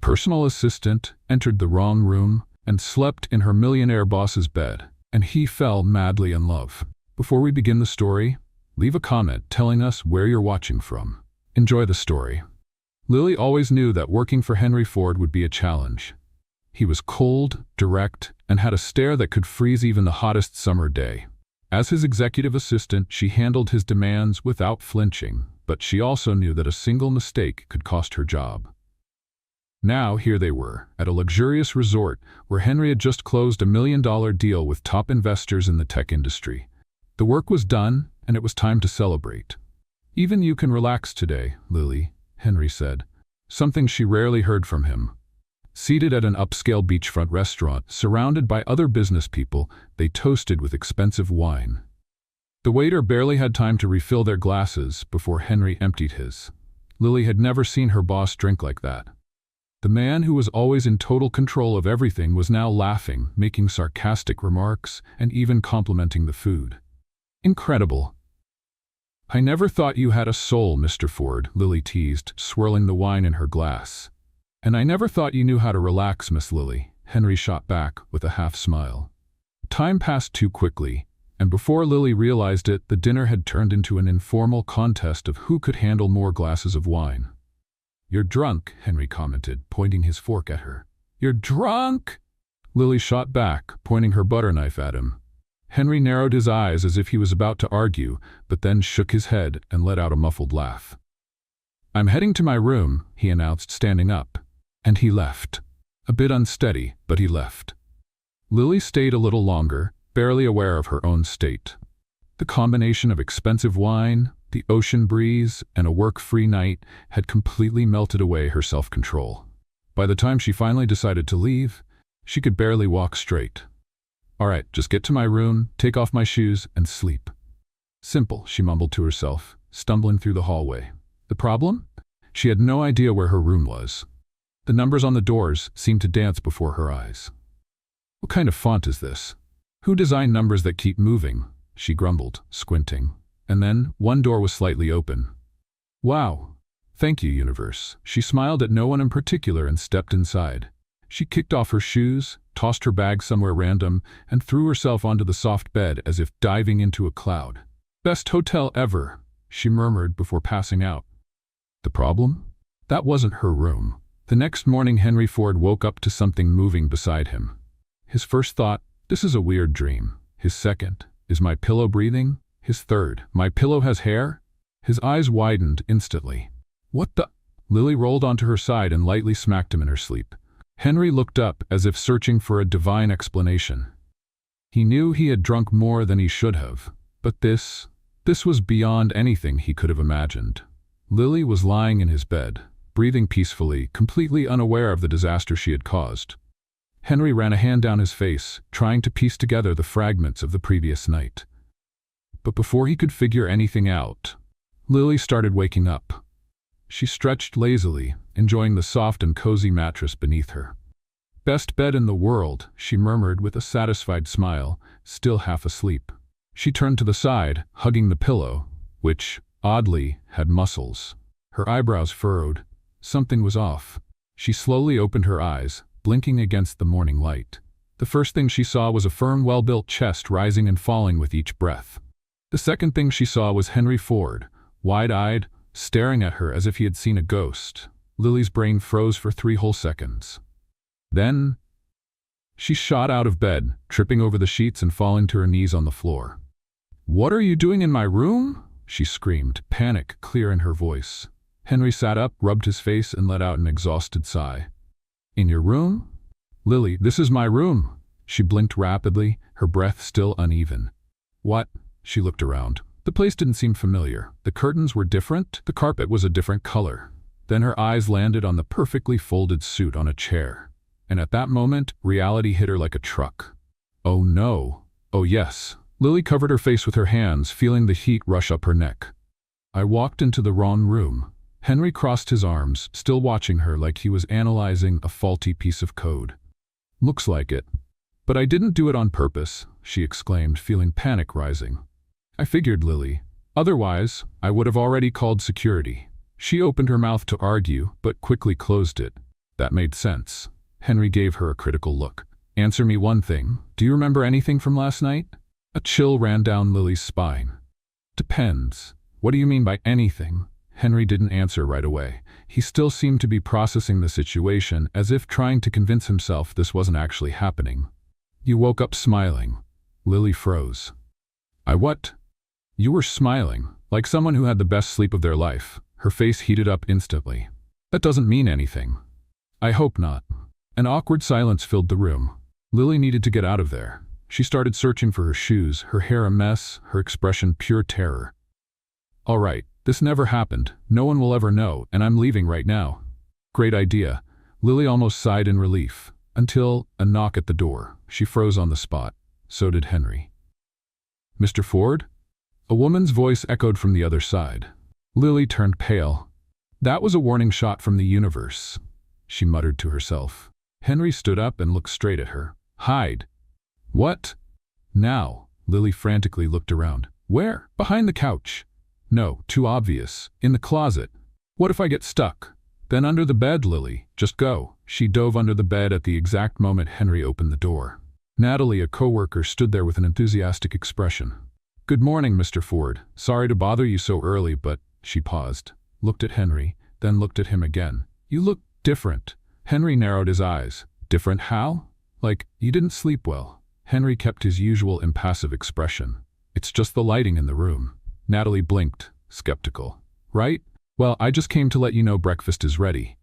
personal assistant entered the wrong room and slept in her millionaire boss's bed, and he fell madly in love. Before we begin the story, leave a comment telling us where you're watching from. Enjoy the story. Lily always knew that working for Henry Ford would be a challenge. He was cold, direct, and had a stare that could freeze even the hottest summer day. As his executive assistant, she handled his demands without flinching, but she also knew that a single mistake could cost her job. Now, here they were, at a luxurious resort where Henry had just closed a $1 million deal with top investors in the tech industry. The work was done, and it was time to celebrate. "Even you can relax today, Lily," Henry said, something she rarely heard from him. Seated at an upscale beachfront restaurant, surrounded by other business people, they toasted with expensive wine. The waiter barely had time to refill their glasses before Henry emptied his. Lily had never seen her boss drink like that. The man who was always in total control of everything was now laughing, making sarcastic remarks, and even complimenting the food. "Incredible." "I never thought you had a soul, Mr. Ford," Lily teased, swirling the wine in her glass. "And I never thought you knew how to relax, Miss Lily," Henry shot back with a half-smile. Time passed too quickly, and before Lily realized it, the dinner had turned into an informal contest of who could handle more glasses of wine. "You're drunk," Henry commented, pointing his fork at her. "You're drunk?" Lily shot back, pointing her butter knife at him. Henry narrowed his eyes as if he was about to argue, but then shook his head and let out a muffled laugh. "I'm heading to my room," he announced, standing up. And he left. A bit unsteady, but he left. Lily stayed a little longer, barely aware of her own state. The combination of expensive wine, the ocean breeze, and a work-free night had completely melted away her self-control. By the time she finally decided to leave, she could barely walk straight. "All right, just get to my room, take off my shoes, and sleep." Simple, she mumbled to herself, stumbling through the hallway. The problem? She had no idea where her room was. The numbers on the doors seemed to dance before her eyes. "What kind of font is this? Who designed numbers that keep moving?" she grumbled, squinting. And then one door was slightly open. "Wow. Thank you, universe." She smiled at no one in particular and stepped inside. She kicked off her shoes, tossed her bag somewhere random, and threw herself onto the soft bed as if diving into a cloud. "Best hotel ever," she murmured before passing out. The problem? That wasn't her room. The next morning, Henry Ford woke up to something moving beside him. His first thought, "This is a weird dream." His second, "Is my pillow breathing?" His third, "My pillow has hair?" His eyes widened instantly. "What the?" Lily rolled onto her side and lightly smacked him in her sleep. Henry looked up as if searching for a divine explanation. He knew he had drunk more than he should have, but this was beyond anything he could have imagined. Lily was lying in his bed, breathing peacefully, completely unaware of the disaster she had caused. Henry ran a hand down his face, trying to piece together the fragments of the previous night. But before he could figure anything out, Lily started waking up. She stretched lazily, enjoying the soft and cozy mattress beneath her. "Best bed in the world," she murmured with a satisfied smile, still half asleep. She turned to the side, hugging the pillow, which, oddly, had muscles. Her eyebrows furrowed. Something was off. She slowly opened her eyes, blinking against the morning light. The first thing she saw was a firm, well-built chest rising and falling with each breath. The second thing she saw was Henry Ford, wide-eyed, staring at her as if he had seen a ghost. Lily's brain froze for 3 whole seconds. Then, she shot out of bed, tripping over the sheets and falling to her knees on the floor. "What are you doing in my room?" she screamed, panic clear in her voice. Henry sat up, rubbed his face, and let out an exhausted sigh. "In your room?" "Lily, this is my room." She blinked rapidly, her breath still uneven. "What?" She looked around. The place didn't seem familiar. The curtains were different, the carpet was a different color. Then her eyes landed on the perfectly folded suit on a chair. And at that moment, reality hit her like a truck. "Oh no. Oh yes." Lily covered her face with her hands, feeling the heat rush up her neck. "I walked into the wrong room." Henry crossed his arms, still watching her like he was analyzing a faulty piece of code. "Looks like it. But I didn't do it on purpose," she exclaimed, feeling panic rising. "I figured, Lily. Otherwise, I would have already called security." She opened her mouth to argue, but quickly closed it. That made sense. Henry gave her a critical look. Answer me one thing. Do you remember anything from last night? A chill ran down Lily's spine. Depends. What do you mean by anything? Henry didn't answer right away. He still seemed to be processing the situation, as if trying to convince himself this wasn't actually happening. You woke up smiling. Lily froze. I what? You were smiling, like someone who had the best sleep of their life. Her face heated up instantly. That doesn't mean anything. I hope not. An awkward silence filled the room. Lily needed to get out of there. She started searching for her shoes, her hair a mess, her expression pure terror. All right, this never happened. No one will ever know, and I'm leaving right now. Great idea. Lily almost sighed in relief, until a knock at the door. She froze on the spot. So did Henry. Mr. Ford? A woman's voice echoed from the other side. Lily turned pale. That was a warning shot from the universe, she muttered to herself. Henry stood up and looked straight at her. Hide. What? Now? Lily frantically looked around. Where? Behind the couch. No, too obvious. In the closet. What if I get stuck? Then under the bed, Lily. Just go. She dove under the bed at the exact moment Henry opened the door. Natalie, a coworker, stood there with an enthusiastic expression. Good morning, Mr. Ford. Sorry to bother you so early, but… She paused, looked at Henry, then looked at him again. You look different. Henry narrowed his eyes. Different how? Like, you didn't sleep well. Henry kept his usual impassive expression. It's just the lighting in the room. Natalie blinked, skeptical. Right? Well, I just came to let you know breakfast is ready.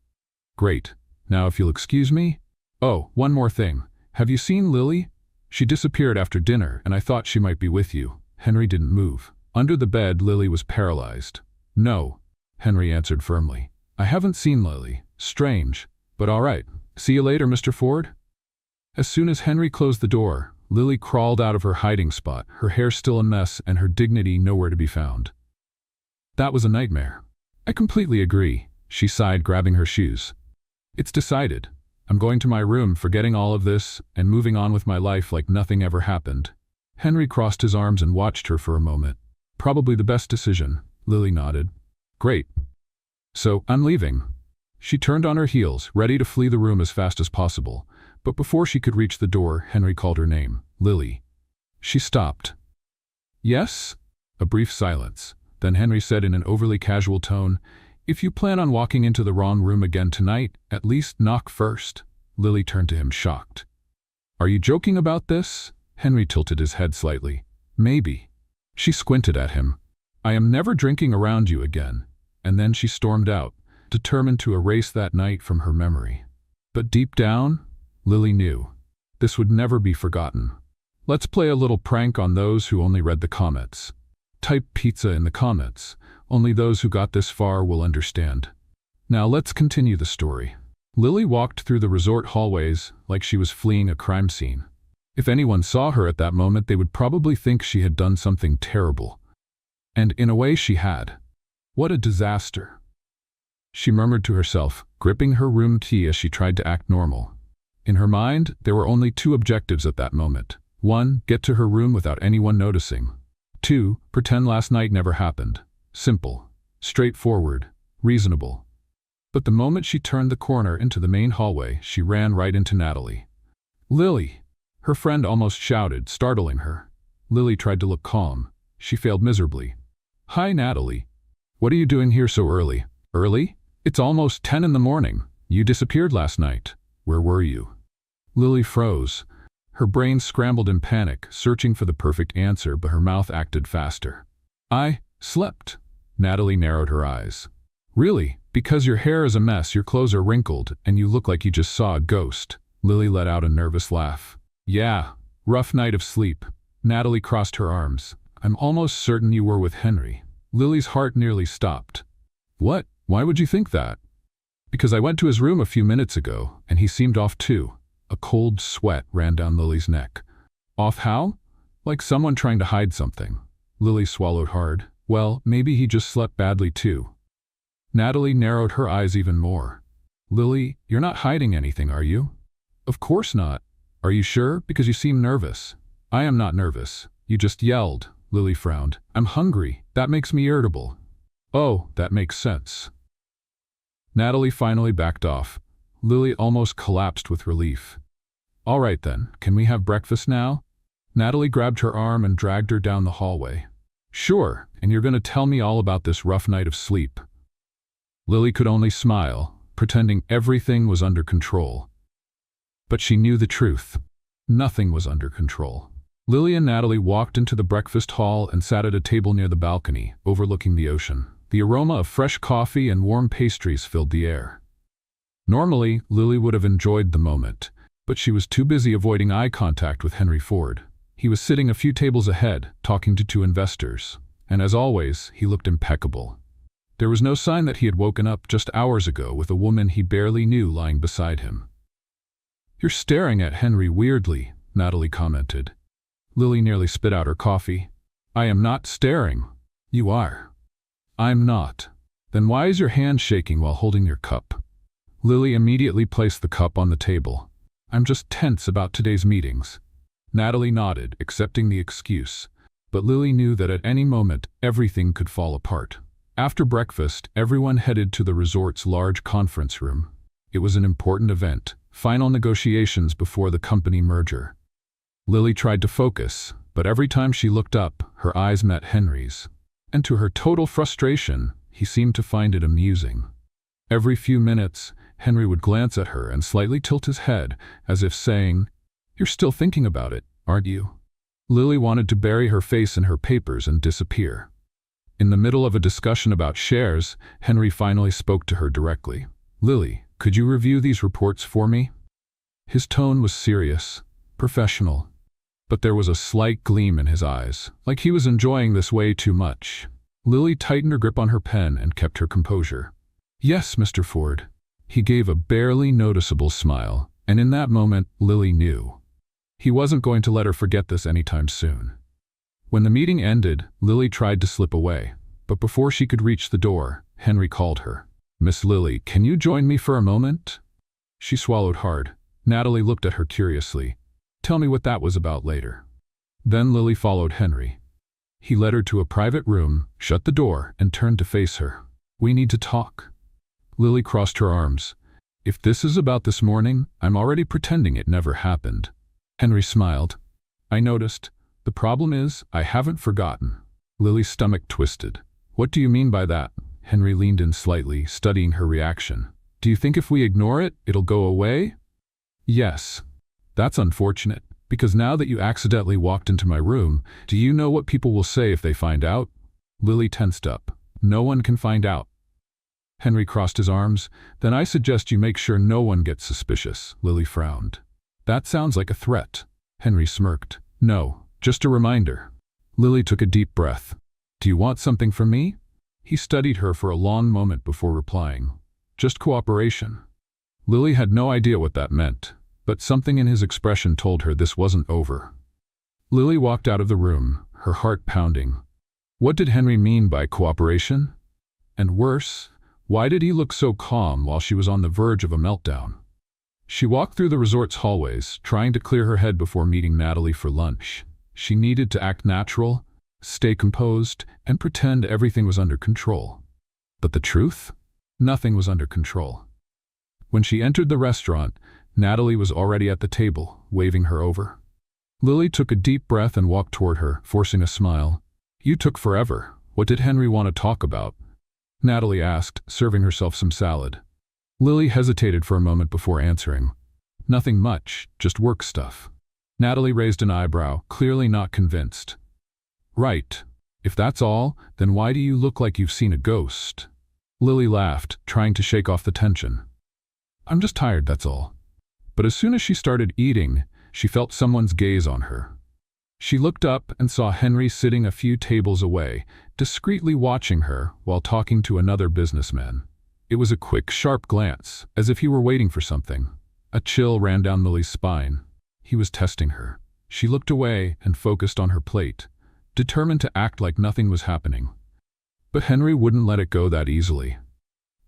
Great. Now if you'll excuse me… Oh, one more thing. Have you seen Lily? She disappeared after dinner, and I thought she might be with you. Henry didn't move. Under the bed, Lily was paralyzed. No, Henry answered firmly. I haven't seen Lily. Strange. But all right. See you later, Mr. Ford. As soon as Henry closed the door, Lily crawled out of her hiding spot, her hair still a mess and her dignity nowhere to be found. That was a nightmare. I completely agree, she sighed, grabbing her shoes. It's decided. I'm going to my room, forgetting all of this, and moving on with my life like nothing ever happened. Henry crossed his arms and watched her for a moment. Probably the best decision, Lily nodded. Great. So, I'm leaving. She turned on her heels, ready to flee the room as fast as possible. But before she could reach the door, Henry called her name. Lily. She stopped. Yes? A brief silence. Then Henry said in an overly casual tone, If you plan on walking into the wrong room again tonight, at least knock first. Lily turned to him, shocked. Are you joking about this? Henry tilted his head slightly. Maybe. She squinted at him. I am never drinking around you again. And then she stormed out, determined to erase that night from her memory. But deep down, Lily knew. This would never be forgotten. Let's play a little prank on those who only read the comments. Type pizza in the comments. Only those who got this far will understand. Now let's continue the story. Lily walked through the resort hallways like she was fleeing a crime scene. If anyone saw her at that moment, they would probably think she had done something terrible. And in a way she had. What a disaster. She murmured to herself, gripping her room key as she tried to act normal. In her mind, there were only two objectives at that moment. 1. Get to her room without anyone noticing. 2. Pretend last night never happened. Simple. Straightforward. Reasonable. But the moment she turned the corner into the main hallway, she ran right into Natalie. Lily! Her friend almost shouted, startling her. Lily tried to look calm. She failed miserably. Hi, Natalie. What are you doing here so early? Early? It's almost 10 in the morning. You disappeared last night. Where were you? Lily froze. Her brain scrambled in panic, searching for the perfect answer, but her mouth acted faster. I slept. Natalie narrowed her eyes. Really? Because your hair is a mess, your clothes are wrinkled, and you look like you just saw a ghost. Lily let out a nervous laugh. Yeah, rough night of sleep. Natalie crossed her arms. I'm almost certain you were with Henry. Lily's heart nearly stopped. What? Why would you think that? Because I went to his room a few minutes ago, and he seemed off too. A cold sweat ran down Lily's neck. Off how? Like someone trying to hide something. Lily swallowed hard. Well, maybe he just slept badly too. Natalie narrowed her eyes even more. Lily, you're not hiding anything, are you? Of course not. Are you sure? Because you seem nervous. I am not nervous. You just yelled. Lily frowned. I'm hungry. That makes me irritable. Oh, that makes sense. Natalie finally backed off. Lily almost collapsed with relief. All right then, can we have breakfast now? Natalie grabbed her arm and dragged her down the hallway. Sure, and you're going to tell me all about this rough night of sleep. Lily could only smile, pretending everything was under control. But she knew the truth. Nothing was under control. Lily and Natalie walked into the breakfast hall and sat at a table near the balcony, overlooking the ocean. The aroma of fresh coffee and warm pastries filled the air. Normally, Lily would have enjoyed the moment, but she was too busy avoiding eye contact with Henry Ford. He was sitting a few tables ahead, talking to two investors, and as always, he looked impeccable. There was no sign that he had woken up just hours ago with a woman he barely knew lying beside him. You're staring at Henry weirdly, Natalie commented. Lily nearly spit out her coffee. I am not staring. You are. I'm not. Then why is your hand shaking while holding your cup? Lily immediately placed the cup on the table. I'm just tense about today's meetings. Natalie nodded, accepting the excuse, but Lily knew that at any moment everything could fall apart. After breakfast, everyone headed to the resort's large conference room. It was an important event, final negotiations before the company merger. Lily tried to focus, but every time she looked up, her eyes met Henry's. And to her total frustration, he seemed to find it amusing. Every few minutes, Henry would glance at her and slightly tilt his head, as if saying, You're still thinking about it, aren't you? Lily wanted to bury her face in her papers and disappear. In the middle of a discussion about shares, Henry finally spoke to her directly. Lily, could you review these reports for me? His tone was serious, professional, but there was a slight gleam in his eyes, like he was enjoying this way too much. Lily tightened her grip on her pen and kept her composure. Yes, Mr. Ford. He gave a barely noticeable smile, and in that moment, Lily knew. He wasn't going to let her forget this anytime soon. When the meeting ended, Lily tried to slip away, but before she could reach the door, Henry called her. Miss Lily, can you join me for a moment? She swallowed hard. Natalie looked at her curiously. Tell me what that was about later. Then Lily followed Henry. He led her to a private room, shut the door, and turned to face her. We need to talk. Lily crossed her arms. If this is about this morning, I'm already pretending it never happened. Henry smiled. I noticed. The problem is, I haven't forgotten. Lily's stomach twisted. What do you mean by that? Henry leaned in slightly, studying her reaction. Do you think if we ignore it, it'll go away? Yes. That's unfortunate, because now that you accidentally walked into my room, do you know what people will say if they find out? Lily tensed up. No one can find out. Henry crossed his arms. Then I suggest you make sure no one gets suspicious. Lily frowned. That sounds like a threat. Henry smirked. No, just a reminder. Lily took a deep breath. Do you want something from me? He studied her for a long moment before replying. Just cooperation. Lily had no idea what that meant, but something in his expression told her this wasn't over. Lily walked out of the room, her heart pounding. What did Henry mean by cooperation? And worse, why did he look so calm while she was on the verge of a meltdown? She walked through the resort's hallways, trying to clear her head before meeting Natalie for lunch. She needed to act natural, stay composed, and pretend everything was under control. But the truth? Nothing was under control. When she entered the restaurant, Natalie was already at the table, waving her over. Lily took a deep breath and walked toward her, forcing a smile. You took forever. What did Henry want to talk about? Natalie asked, serving herself some salad. Lily hesitated for a moment before answering. Nothing much, just work stuff. Natalie raised an eyebrow, clearly not convinced. Right. If that's all, then why do you look like you've seen a ghost? Lily laughed, trying to shake off the tension. I'm just tired, that's all. But as soon as she started eating, she felt someone's gaze on her. She looked up and saw Henry sitting a few tables away, discreetly watching her while talking to another businessman. It was a quick, sharp glance, as if he were waiting for something. A chill ran down Lily's spine. He was testing her. She looked away and focused on her plate, determined to act like nothing was happening. But Henry wouldn't let it go that easily.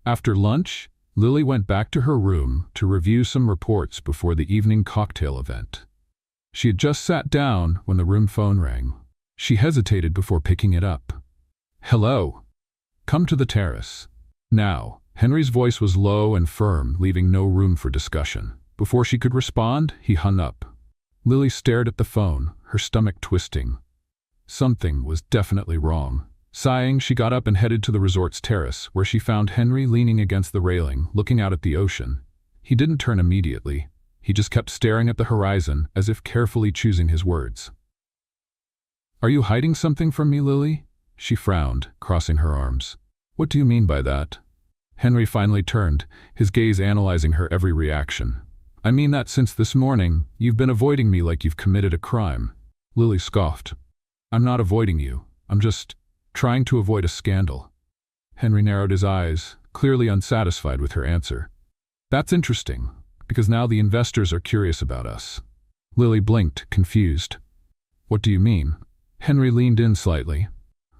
After lunch, Lily went back to her room to review some reports before the evening cocktail event. She had just sat down when the room phone rang. She hesitated before picking it up. Hello. Come to the terrace. Now. Henry's voice was low and firm, leaving no room for discussion. Before she could respond, he hung up. Lily stared at the phone, her stomach twisting. Something was definitely wrong. Sighing, she got up and headed to the resort's terrace, where she found Henry leaning against the railing, looking out at the ocean. He didn't turn immediately. He just kept staring at the horizon, as if carefully choosing his words. "Are you hiding something from me, Lily?" She frowned, crossing her arms. "What do you mean by that?" Henry finally turned, his gaze analyzing her every reaction. "I mean that since this morning, you've been avoiding me like you've committed a crime." Lily scoffed. "I'm not avoiding you. I'm just trying to avoid a scandal." Henry narrowed his eyes, clearly unsatisfied with her answer. "That's interesting, because now the investors are curious about us." Lily blinked, confused. "What do you mean?" Henry leaned in slightly.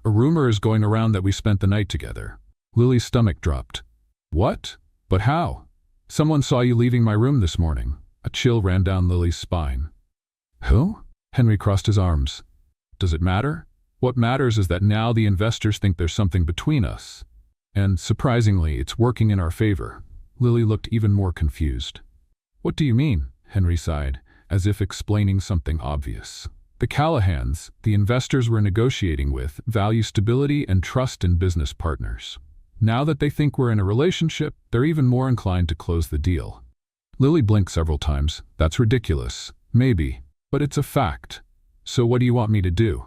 "A rumor is going around that we spent the night together." Lily's stomach dropped. "What? But how? Someone saw you leaving my room this morning." A chill ran down Lily's spine. "Who?" Henry crossed his arms. "Does it matter? What matters is that now the investors think there's something between us. And, surprisingly, it's working in our favor." Lily looked even more confused. "What do you mean?" Henry sighed, as if explaining something obvious. "The Callahans, the investors we're negotiating with, value stability and trust in business partners. Now that they think we're in a relationship, they're even more inclined to close the deal." Lily blinked several times. "That's ridiculous. Maybe. But it's a fact. So what do you want me to do?"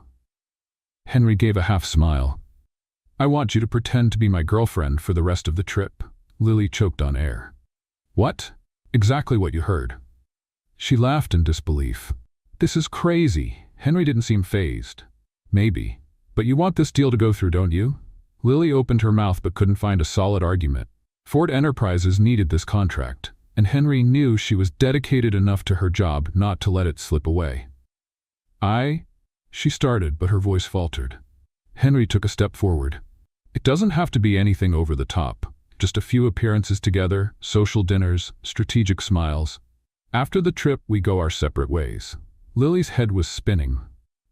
Henry gave a half-smile. "I want you to pretend to be my girlfriend for the rest of the trip." Lily choked on air. "What?" "Exactly what you heard." She laughed in disbelief. "This is crazy." Henry didn't seem fazed. "Maybe. But you want this deal to go through, don't you?" Lily opened her mouth but couldn't find a solid argument. Ford Enterprises needed this contract, and Henry knew she was dedicated enough to her job not to let it slip away. She started, but her voice faltered. Henry took a step forward. "It doesn't have to be anything over the top. Just a few appearances together, social dinners, strategic smiles. After the trip, we go our separate ways." Lily's head was spinning.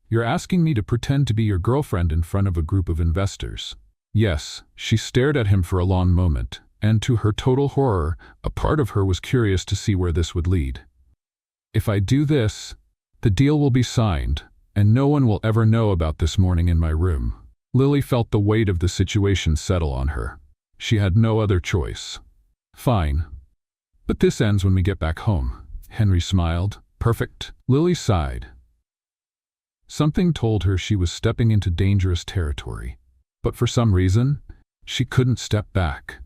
"You're asking me to pretend to be your girlfriend in front of a group of investors?" "Yes." She stared at him for a long moment, and to her total horror, a part of her was curious to see where this would lead. "If I do this, the deal will be signed, and no one will ever know about this morning in my room." Lily felt the weight of the situation settle on her. She had no other choice. "Fine. But this ends when we get back home." Henry smiled. "Perfect." Lily sighed. Something told her she was stepping into dangerous territory. But for some reason, she couldn't step back.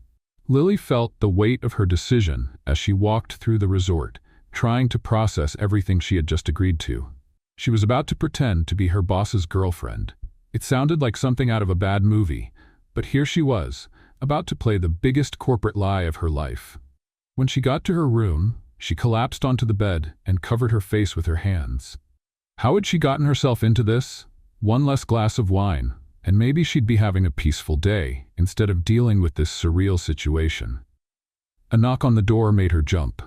Lily felt the weight of her decision as she walked through the resort, trying to process everything she had just agreed to. She was about to pretend to be her boss's girlfriend. It sounded like something out of a bad movie, but here she was, about to play the biggest corporate lie of her life. When she got to her room, she collapsed onto the bed and covered her face with her hands. How had she gotten herself into this? One less glass of wine, and maybe she'd be having a peaceful day instead of dealing with this surreal situation. A knock on the door made her jump.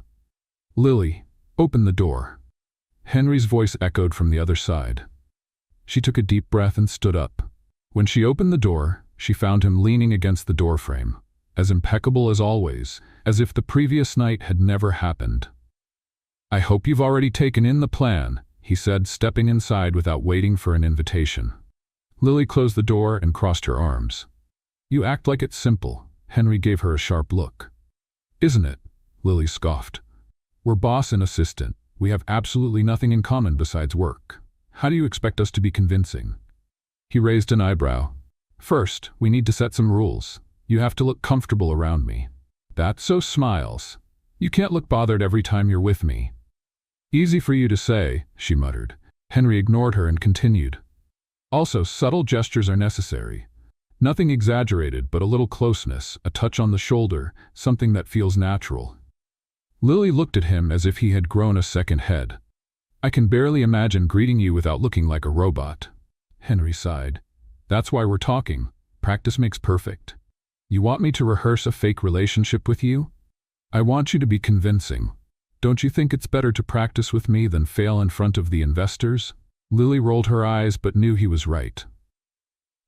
"Lily, open the door." Henry's voice echoed from the other side. She took a deep breath and stood up. When she opened the door, she found him leaning against the doorframe, as impeccable as always, as if the previous night had never happened. "I hope you've already taken in the plan," he said, stepping inside without waiting for an invitation. Lily closed the door and crossed her arms. "You act like it's simple." Henry gave her a sharp look. "Isn't it?" Lily scoffed. "We're boss and assistant. We have absolutely nothing in common besides work. How do you expect us to be convincing?" He raised an eyebrow. "First, we need to set some rules. You have to look comfortable around me." "That's so smiles. You can't look bothered every time you're with me." "Easy for you to say," she muttered. Henry ignored her and continued. "Also, subtle gestures are necessary. Nothing exaggerated, but a little closeness, a touch on the shoulder, something that feels natural." Lily looked at him as if he had grown a second head. "I can barely imagine greeting you without looking like a robot." Henry sighed. "That's why we're talking. Practice makes perfect. You want me to rehearse a fake relationship with you? I want you to be convincing. Don't you think it's better to practice with me than fail in front of the investors?" Lily rolled her eyes but knew he was right.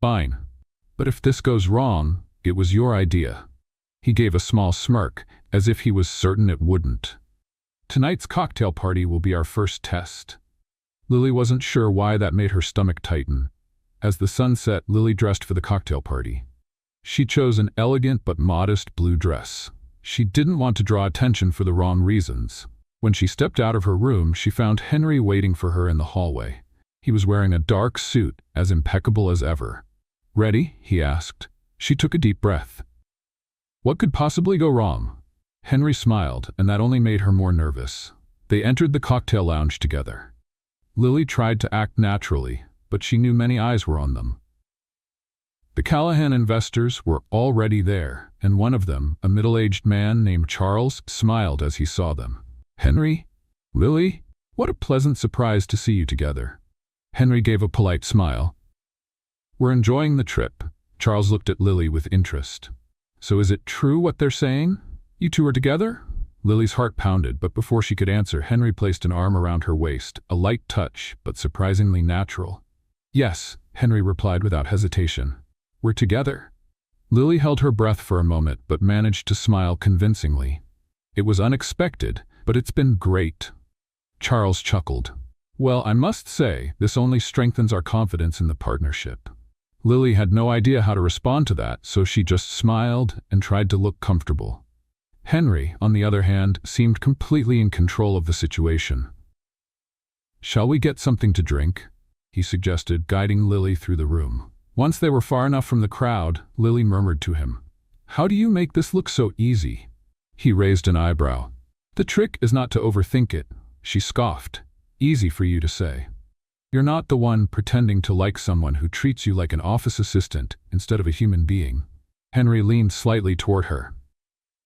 "Fine. But if this goes wrong, it was your idea." He gave a small smirk, as if he was certain it wouldn't. Tonight's cocktail party will be our first test. Lily wasn't sure why that made her stomach tighten. As the sun set, Lily dressed for the cocktail party. She chose an elegant but modest blue dress. She didn't want to draw attention for the wrong reasons. When she stepped out of her room, she found Henry waiting for her in the hallway. He was wearing a dark suit, as impeccable as ever. "Ready?" he asked. She took a deep breath. What could possibly go wrong? Henry smiled, and that only made her more nervous. They entered the cocktail lounge together. Lily tried to act naturally, but she knew many eyes were on them. The Callahan investors were already there, and one of them, a middle-aged man named Charles, smiled as he saw them. "Henry? Lily? What a pleasant surprise to see you together." Henry gave a polite smile. "We're enjoying the trip." Charles looked at Lily with interest. "So is it true what they're saying? You two are together?" Lily's heart pounded, but before she could answer, Henry placed an arm around her waist, a light touch, but surprisingly natural. "Yes," Henry replied without hesitation. "We're together." Lily held her breath for a moment, but managed to smile convincingly. "It was unexpected, but it's been great." Charles chuckled. "Well, I must say, this only strengthens our confidence in the partnership." Lily had no idea how to respond to that, so she just smiled and tried to look comfortable. Henry, on the other hand, seemed completely in control of the situation. "Shall we get something to drink?" he suggested, guiding Lily through the room. Once they were far enough from the crowd, Lily murmured to him, "How do you make this look so easy?" He raised an eyebrow. "The trick is not to overthink it," she scoffed. "Easy for you to say. You're not the one pretending to like someone who treats you like an office assistant instead of a human being." Henry leaned slightly toward her.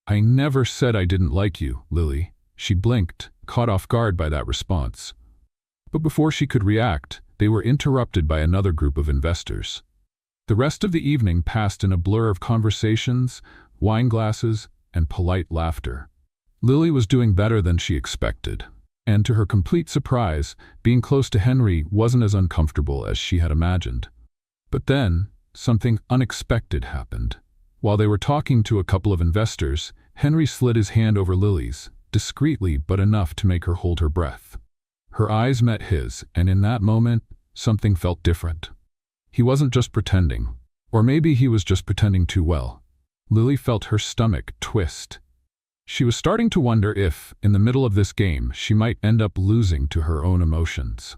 "I never said I didn't like you, Lily." She blinked, caught off guard by that response. But before she could react, they were interrupted by another group of investors. The rest of the evening passed in a blur of conversations, wine glasses, and polite laughter. Lily was doing better than she expected, and to her complete surprise, being close to Henry wasn't as uncomfortable as she had imagined. But then, something unexpected happened. While they were talking to a couple of investors, Henry slid his hand over Lily's, discreetly but enough to make her hold her breath. Her eyes met his, and in that moment, something felt different. He wasn't just pretending, or maybe he was just pretending too well. Lily felt her stomach twist. She was starting to wonder if, in the middle of this game, she might end up losing to her own emotions.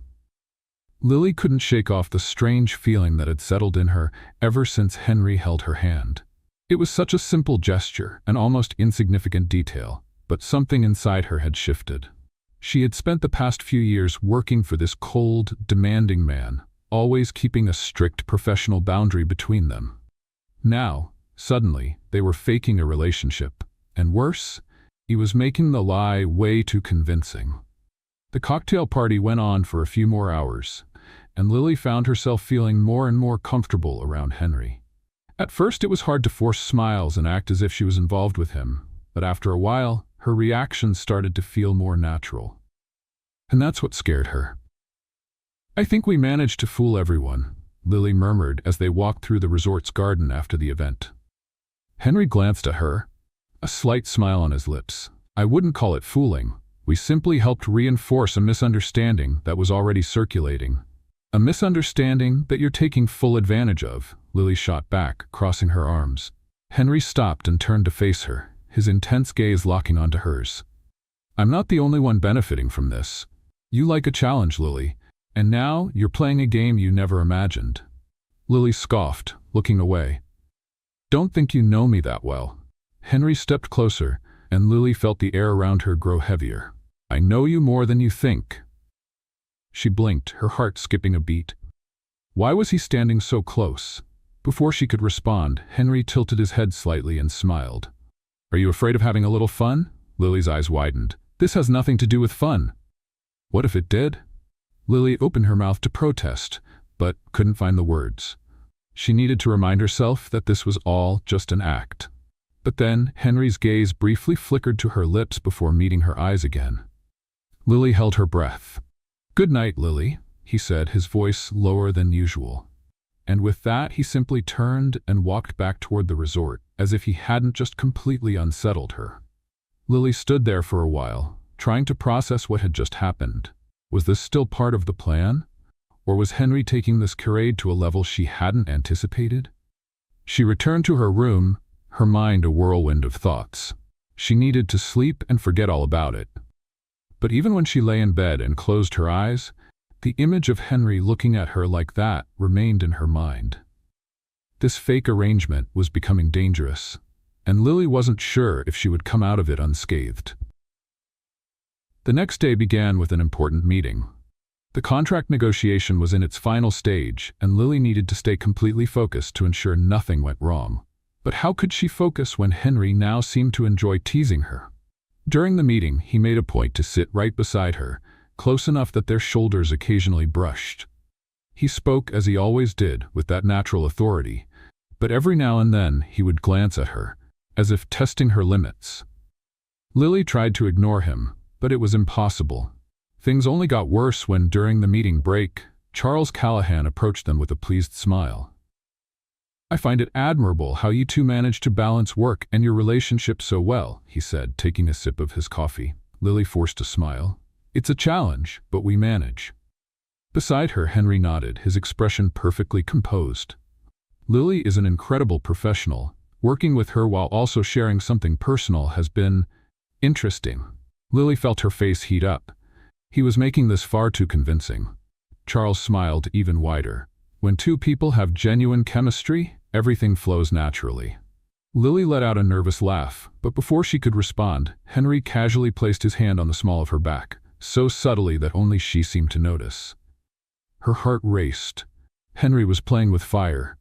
Lily couldn't shake off the strange feeling that had settled in her ever since Henry held her hand. It was such a simple gesture, an almost insignificant detail, but something inside her had shifted. She had spent the past few years working for this cold, demanding man, always keeping a strict professional boundary between them. Now, suddenly, they were faking a relationship. And worse, he was making the lie way too convincing. The cocktail party went on for a few more hours, and Lily found herself feeling more and more comfortable around Henry. At first it was hard to force smiles and act as if she was involved with him, but after a while, her reactions started to feel more natural. And that's what scared her. "I think we managed to fool everyone," Lily murmured as they walked through the resort's garden after the event. Henry glanced at her, a slight smile on his lips. "I wouldn't call it fooling. We simply helped reinforce a misunderstanding that was already circulating." "A misunderstanding that you're taking full advantage of," Lily shot back, crossing her arms. Henry stopped and turned to face her, his intense gaze locking onto hers. "I'm not the only one benefiting from this. You like a challenge, Lily, and now you're playing a game you never imagined." Lily scoffed, looking away. "Don't think you know me that well." Henry stepped closer, and Lily felt the air around her grow heavier. "I know you more than you think." She blinked, her heart skipping a beat. Why was he standing so close? Before she could respond, Henry tilted his head slightly and smiled. "Are you afraid of having a little fun?" Lily's eyes widened. "This has nothing to do with fun." "What if it did?" Lily opened her mouth to protest, but couldn't find the words. She needed to remind herself that this was all just an act. But then Henry's gaze briefly flickered to her lips before meeting her eyes again. Lily held her breath. "Good night, Lily," he said, his voice lower than usual. And with that, he simply turned and walked back toward the resort, as if he hadn't just completely unsettled her. Lily stood there for a while, trying to process what had just happened. Was this still part of the plan? Or was Henry taking this charade to a level she hadn't anticipated? She returned to her room, her mind a whirlwind of thoughts. She needed to sleep and forget all about it. But even when she lay in bed and closed her eyes, the image of Henry looking at her like that remained in her mind. This fake arrangement was becoming dangerous, and Lily wasn't sure if she would come out of it unscathed. The next day began with an important meeting. The contract negotiation was in its final stage, and Lily needed to stay completely focused to ensure nothing went wrong. But how could she focus when Henry now seemed to enjoy teasing her? During the meeting, he made a point to sit right beside her, close enough that their shoulders occasionally brushed. He spoke as he always did, with that natural authority, but every now and then he would glance at her, as if testing her limits. Lily tried to ignore him, but it was impossible. Things only got worse when, during the meeting break, Charles Callahan approached them with a pleased smile. "I find it admirable how you two manage to balance work and your relationship so well," he said, taking a sip of his coffee. Lily forced a smile. "It's a challenge, but we manage." Beside her, Henry nodded, his expression perfectly composed. Lily is an incredible professional. Working with her while also sharing something personal has been interesting. Lily felt her face heat up. He was making this far too convincing. Charles smiled even wider. When two people have genuine chemistry, everything flows naturally. Lily let out a nervous laugh, but before she could respond, Henry casually placed his hand on the small of her back, so subtly that only she seemed to notice. Her heart raced. Henry was playing with fire.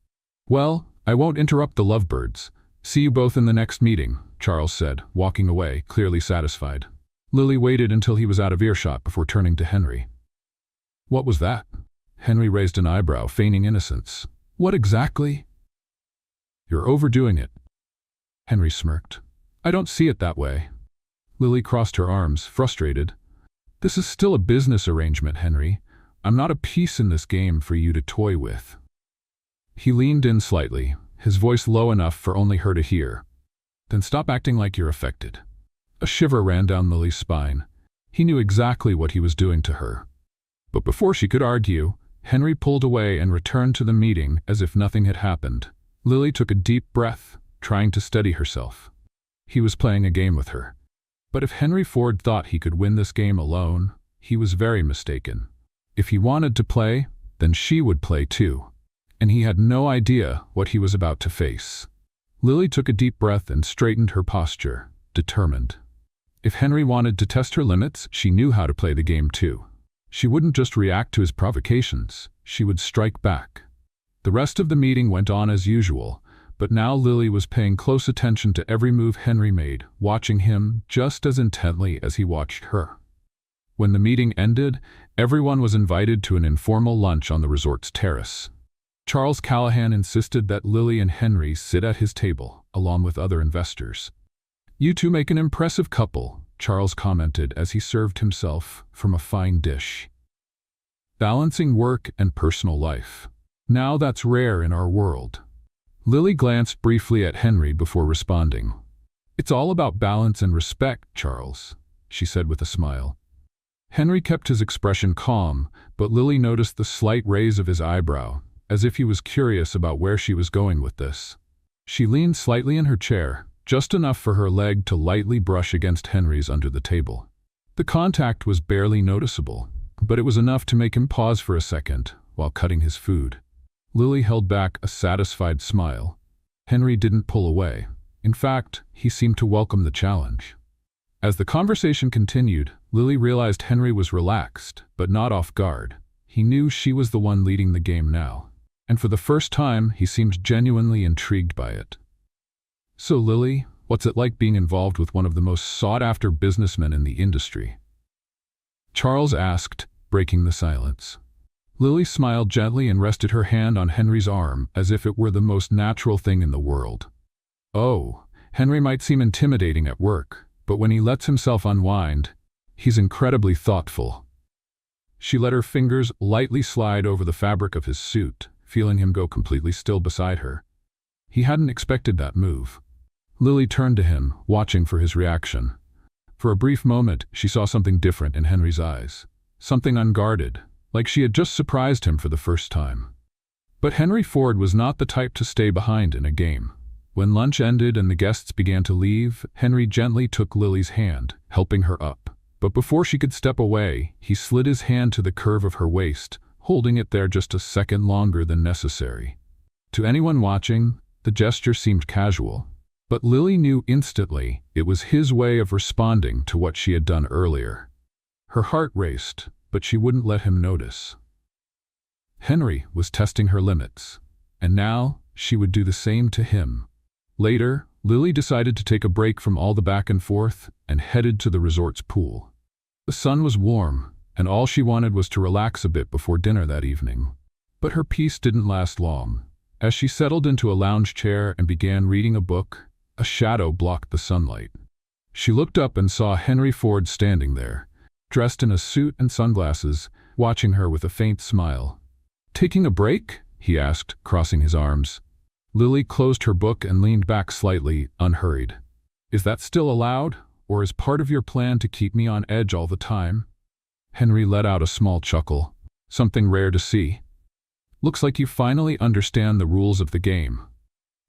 "Well, I won't interrupt the lovebirds. See you both in the next meeting," Charles said, walking away, clearly satisfied. Lily waited until he was out of earshot before turning to Henry. "What was that?" Henry raised an eyebrow, feigning innocence. "What exactly?" "You're overdoing it." Henry smirked. "I don't see it that way." Lily crossed her arms, frustrated. "This is still a business arrangement, Henry. I'm not a piece in this game for you to toy with." He leaned in slightly, his voice low enough for only her to hear. "Then stop acting like you're affected." A shiver ran down Lily's spine. He knew exactly what he was doing to her. But before she could argue, Henry pulled away and returned to the meeting as if nothing had happened. Lily took a deep breath, trying to steady herself. He was playing a game with her. But if Henry Ford thought he could win this game alone, he was very mistaken. If he wanted to play, then she would play too. And he had no idea what he was about to face. Lily took a deep breath and straightened her posture, determined. If Henry wanted to test her limits, she knew how to play the game too. She wouldn't just react to his provocations, she would strike back. The rest of the meeting went on as usual, but now Lily was paying close attention to every move Henry made, watching him just as intently as he watched her. When the meeting ended, everyone was invited to an informal lunch on the resort's terrace. Charles Callahan insisted that Lily and Henry sit at his table, along with other investors. "You two make an impressive couple," Charles commented as he served himself from a fine dish. "Balancing work and personal life. Now that's rare in our world." Lily glanced briefly at Henry before responding. "It's all about balance and respect, Charles," she said with a smile. Henry kept his expression calm, but Lily noticed the slight raise of his eyebrow, as if he was curious about where she was going with this. She leaned slightly in her chair, just enough for her leg to lightly brush against Henry's under the table. The contact was barely noticeable, but it was enough to make him pause for a second while cutting his food. Lily held back a satisfied smile. Henry didn't pull away. In fact, he seemed to welcome the challenge. As the conversation continued, Lily realized Henry was relaxed, but not off guard. He knew she was the one leading the game now, and for the first time he seemed genuinely intrigued by it. "So Lily, what's it like being involved with one of the most sought-after businessmen in the industry?" Charles asked, breaking the silence. Lily smiled gently and rested her hand on Henry's arm as if it were the most natural thing in the world. "Oh, Henry might seem intimidating at work, but when he lets himself unwind, he's incredibly thoughtful." She let her fingers lightly slide over the fabric of his suit, feeling him go completely still beside her. He hadn't expected that move. Lily turned to him, watching for his reaction. For a brief moment, she saw something different in Henry's eyes. Something unguarded, like she had just surprised him for the first time. But Henry Ford was not the type to stay behind in a game. When lunch ended and the guests began to leave, Henry gently took Lily's hand, helping her up. But before she could step away, he slid his hand to the curve of her waist, holding it there just a second longer than necessary. To anyone watching, the gesture seemed casual. But Lily knew instantly it was his way of responding to what she had done earlier. Her heart raced, but she wouldn't let him notice. Henry was testing her limits, and now she would do the same to him. Later, Lily decided to take a break from all the back and forth and headed to the resort's pool. The sun was warm, and all she wanted was to relax a bit before dinner that evening. But her peace didn't last long. As she settled into a lounge chair and began reading a book, a shadow blocked the sunlight. She looked up and saw Henry Ford standing there, dressed in a suit and sunglasses, watching her with a faint smile. "Taking a break?" he asked, crossing his arms. Lily closed her book and leaned back slightly, unhurried. "Is that still allowed, or is part of your plan to keep me on edge all the time?" Henry let out a small chuckle. "Something rare to see. Looks like you finally understand the rules of the game."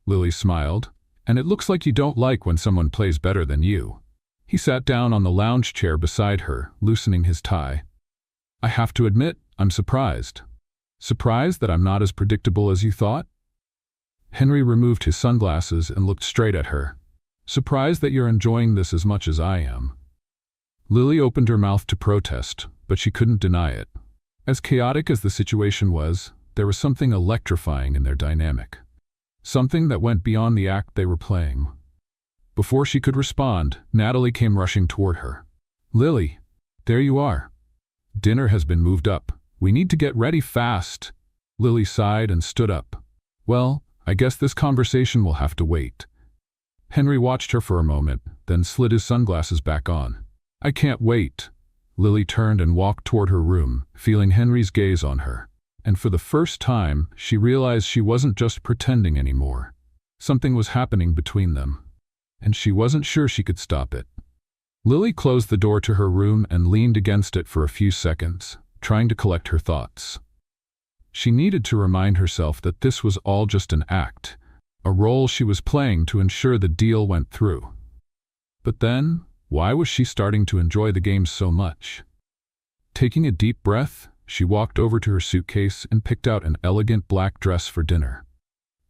Lily smiled. "And it looks like you don't like when someone plays better than you." He sat down on the lounge chair beside her, loosening his tie. "I have to admit, I'm surprised." "Surprised that I'm not as predictable as you thought?" Henry removed his sunglasses and looked straight at her. "Surprised that you're enjoying this as much as I am." Lily opened her mouth to protest, but she couldn't deny it. As chaotic as the situation was, there was something electrifying in their dynamic. Something that went beyond the act they were playing. Before she could respond, Natalie came rushing toward her. "Lily, there you are. Dinner has been moved up. We need to get ready fast." Lily sighed and stood up. "Well, I guess this conversation will have to wait." Henry watched her for a moment, then slid his sunglasses back on. "I can't wait." Lily turned and walked toward her room, feeling Henry's gaze on her. And for the first time, she realized she wasn't just pretending anymore. Something was happening between them, and she wasn't sure she could stop it. Lily closed the door to her room and leaned against it for a few seconds, trying to collect her thoughts. She needed to remind herself that this was all just an act, a role she was playing to ensure the deal went through. But then, why was she starting to enjoy the game so much? Taking a deep breath, she walked over to her suitcase and picked out an elegant black dress for dinner.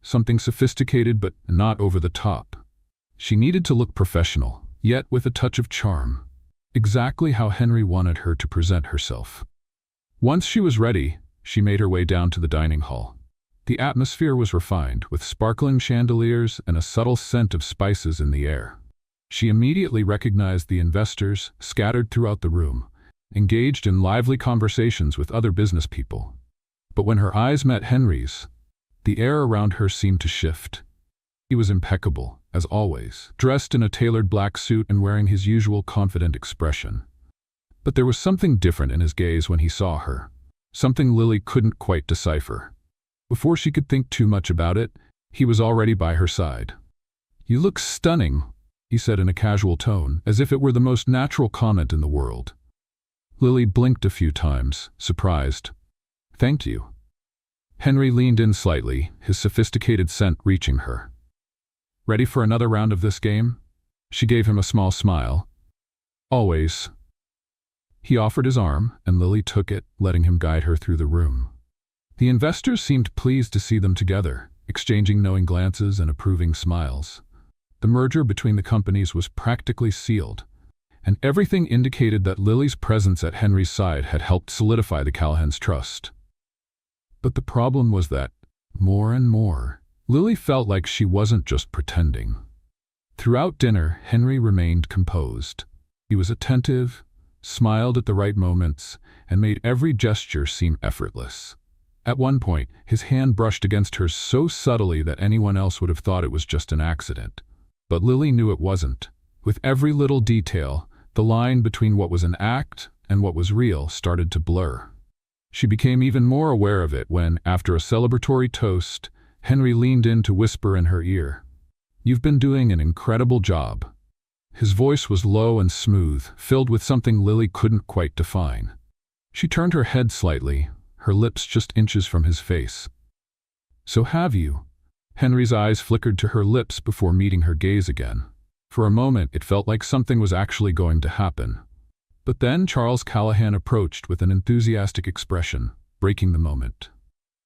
Something sophisticated but not over the top. She needed to look professional, yet with a touch of charm. Exactly how Henry wanted her to present herself. Once she was ready, she made her way down to the dining hall. The atmosphere was refined, with sparkling chandeliers and a subtle scent of spices in the air. She immediately recognized the investors scattered throughout the room, engaged in lively conversations with other business people. But when her eyes met Henry's, the air around her seemed to shift. He was impeccable, as always, dressed in a tailored black suit and wearing his usual confident expression. But there was something different in his gaze when he saw her, something Lily couldn't quite decipher. Before she could think too much about it, he was already by her side. "You look stunning," he said in a casual tone, as if it were the most natural comment in the world. Lily blinked a few times, surprised. "Thank you." Henry leaned in slightly, his sophisticated scent reaching her. "Ready for another round of this game?" She gave him a small smile. "Always." He offered his arm, and Lily took it, letting him guide her through the room. The investors seemed pleased to see them together, exchanging knowing glances and approving smiles. The merger between the companies was practically sealed, and everything indicated that Lily's presence at Henry's side had helped solidify the Callahans' trust. But the problem was that, more and more, Lily felt like she wasn't just pretending. Throughout dinner, Henry remained composed. He was attentive, smiled at the right moments, and made every gesture seem effortless. At one point, his hand brushed against hers so subtly that anyone else would have thought it was just an accident. But Lily knew it wasn't. With every little detail, the line between what was an act and what was real started to blur. She became even more aware of it when, after a celebratory toast, Henry leaned in to whisper in her ear, You've been doing an incredible job." His voice was low and smooth, filled with something Lily couldn't quite define. She turned her head slightly, her lips just inches from his face. "So have you?" Henry's eyes flickered to her lips before meeting her gaze again. For a moment, it felt like something was actually going to happen. But then Charles Callahan approached with an enthusiastic expression, breaking the moment.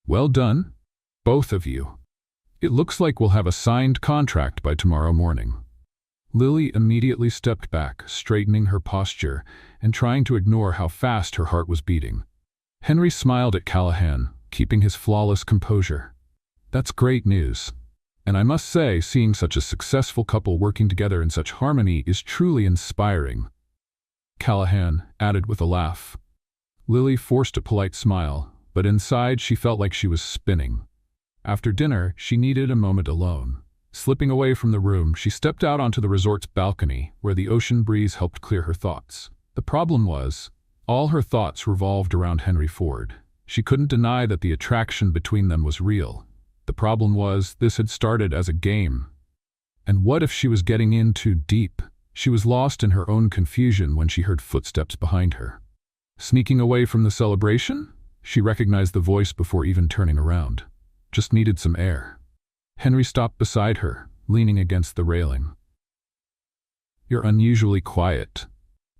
"Well done, both of you. It looks like we'll have a signed contract by tomorrow morning." Lily immediately stepped back, straightening her posture and trying to ignore how fast her heart was beating. Henry smiled at Callahan, keeping his flawless composure. "That's great news. And I must say, seeing such a successful couple working together in such harmony is truly inspiring," Callahan added with a laugh. Lily forced a polite smile, but inside she felt like she was spinning. After dinner, she needed a moment alone. Slipping away from the room, she stepped out onto the resort's balcony, where the ocean breeze helped clear her thoughts. The problem was, all her thoughts revolved around Henry Ford. She couldn't deny that the attraction between them was real. The problem was, this had started as a game. And what if she was getting in too deep? She was lost in her own confusion when she heard footsteps behind her. Sneaking away from the celebration, she recognized the voice before even turning around. Just needed some air. Henry stopped beside her, leaning against the railing. "You're unusually quiet."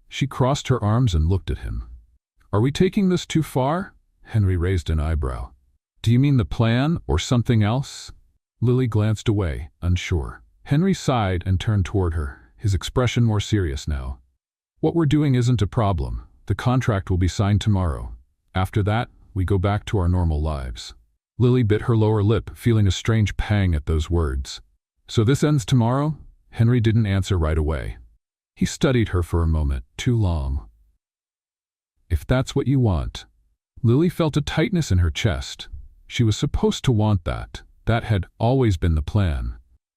She crossed her arms and looked at him. "Are we taking this too far?" Henry raised an eyebrow. "Do you mean the plan or something else?" Lily glanced away, unsure. Henry sighed and turned toward her, his expression more serious now. "What we're doing isn't a problem. The contract will be signed tomorrow. After that, we go back to our normal lives." Lily bit her lower lip, feeling a strange pang at those words. "So this ends tomorrow?" Henry didn't answer right away. He studied her for a moment, too long. "If that's what you want." Lily felt a tightness in her chest. She was supposed to want that. That had always been the plan.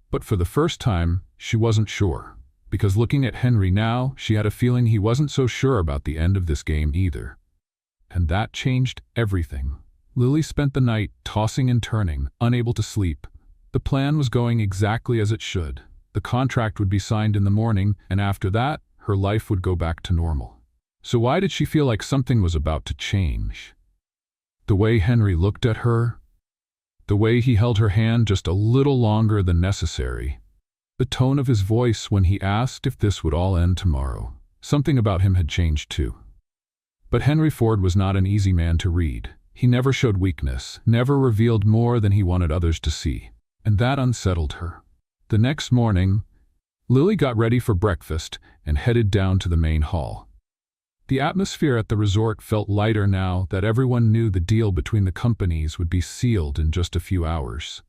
But for the first time, she wasn't sure. Because looking at Henry now, she had a feeling he wasn't so sure about the end of this game either. And that changed everything. Lily spent the night tossing and turning, unable to sleep. The plan was going exactly as it should. The contract would be signed in the morning, and after that, her life would go back to normal. So why did she feel like something was about to change? The way Henry looked at her, the way he held her hand just a little longer than necessary, the tone of his voice when he asked if this would all end tomorrow. Something about him had changed too. But Henry Ford was not an easy man to read. He never showed weakness, never revealed more than he wanted others to see, and that unsettled her. The next morning, Lily got ready for breakfast and headed down to the main hall. The atmosphere at the resort felt lighter now that everyone knew the deal between the companies would be sealed in just a few hours.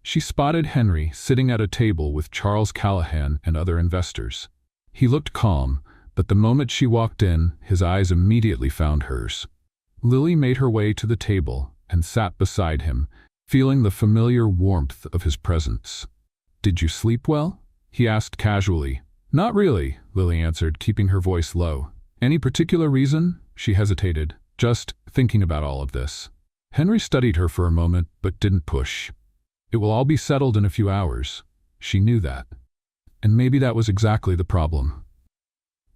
She spotted Henry sitting at a table with Charles Callahan and other investors. He looked calm, but the moment she walked in, his eyes immediately found hers. Lily made her way to the table and sat beside him, feeling the familiar warmth of his presence. "Did you sleep well?" he asked casually. "Not really," Lily answered, keeping her voice low. "Any particular reason?" She hesitated, just thinking about all of this. Henry studied her for a moment, but didn't push. It will all be settled in a few hours. She knew that. And maybe that was exactly the problem.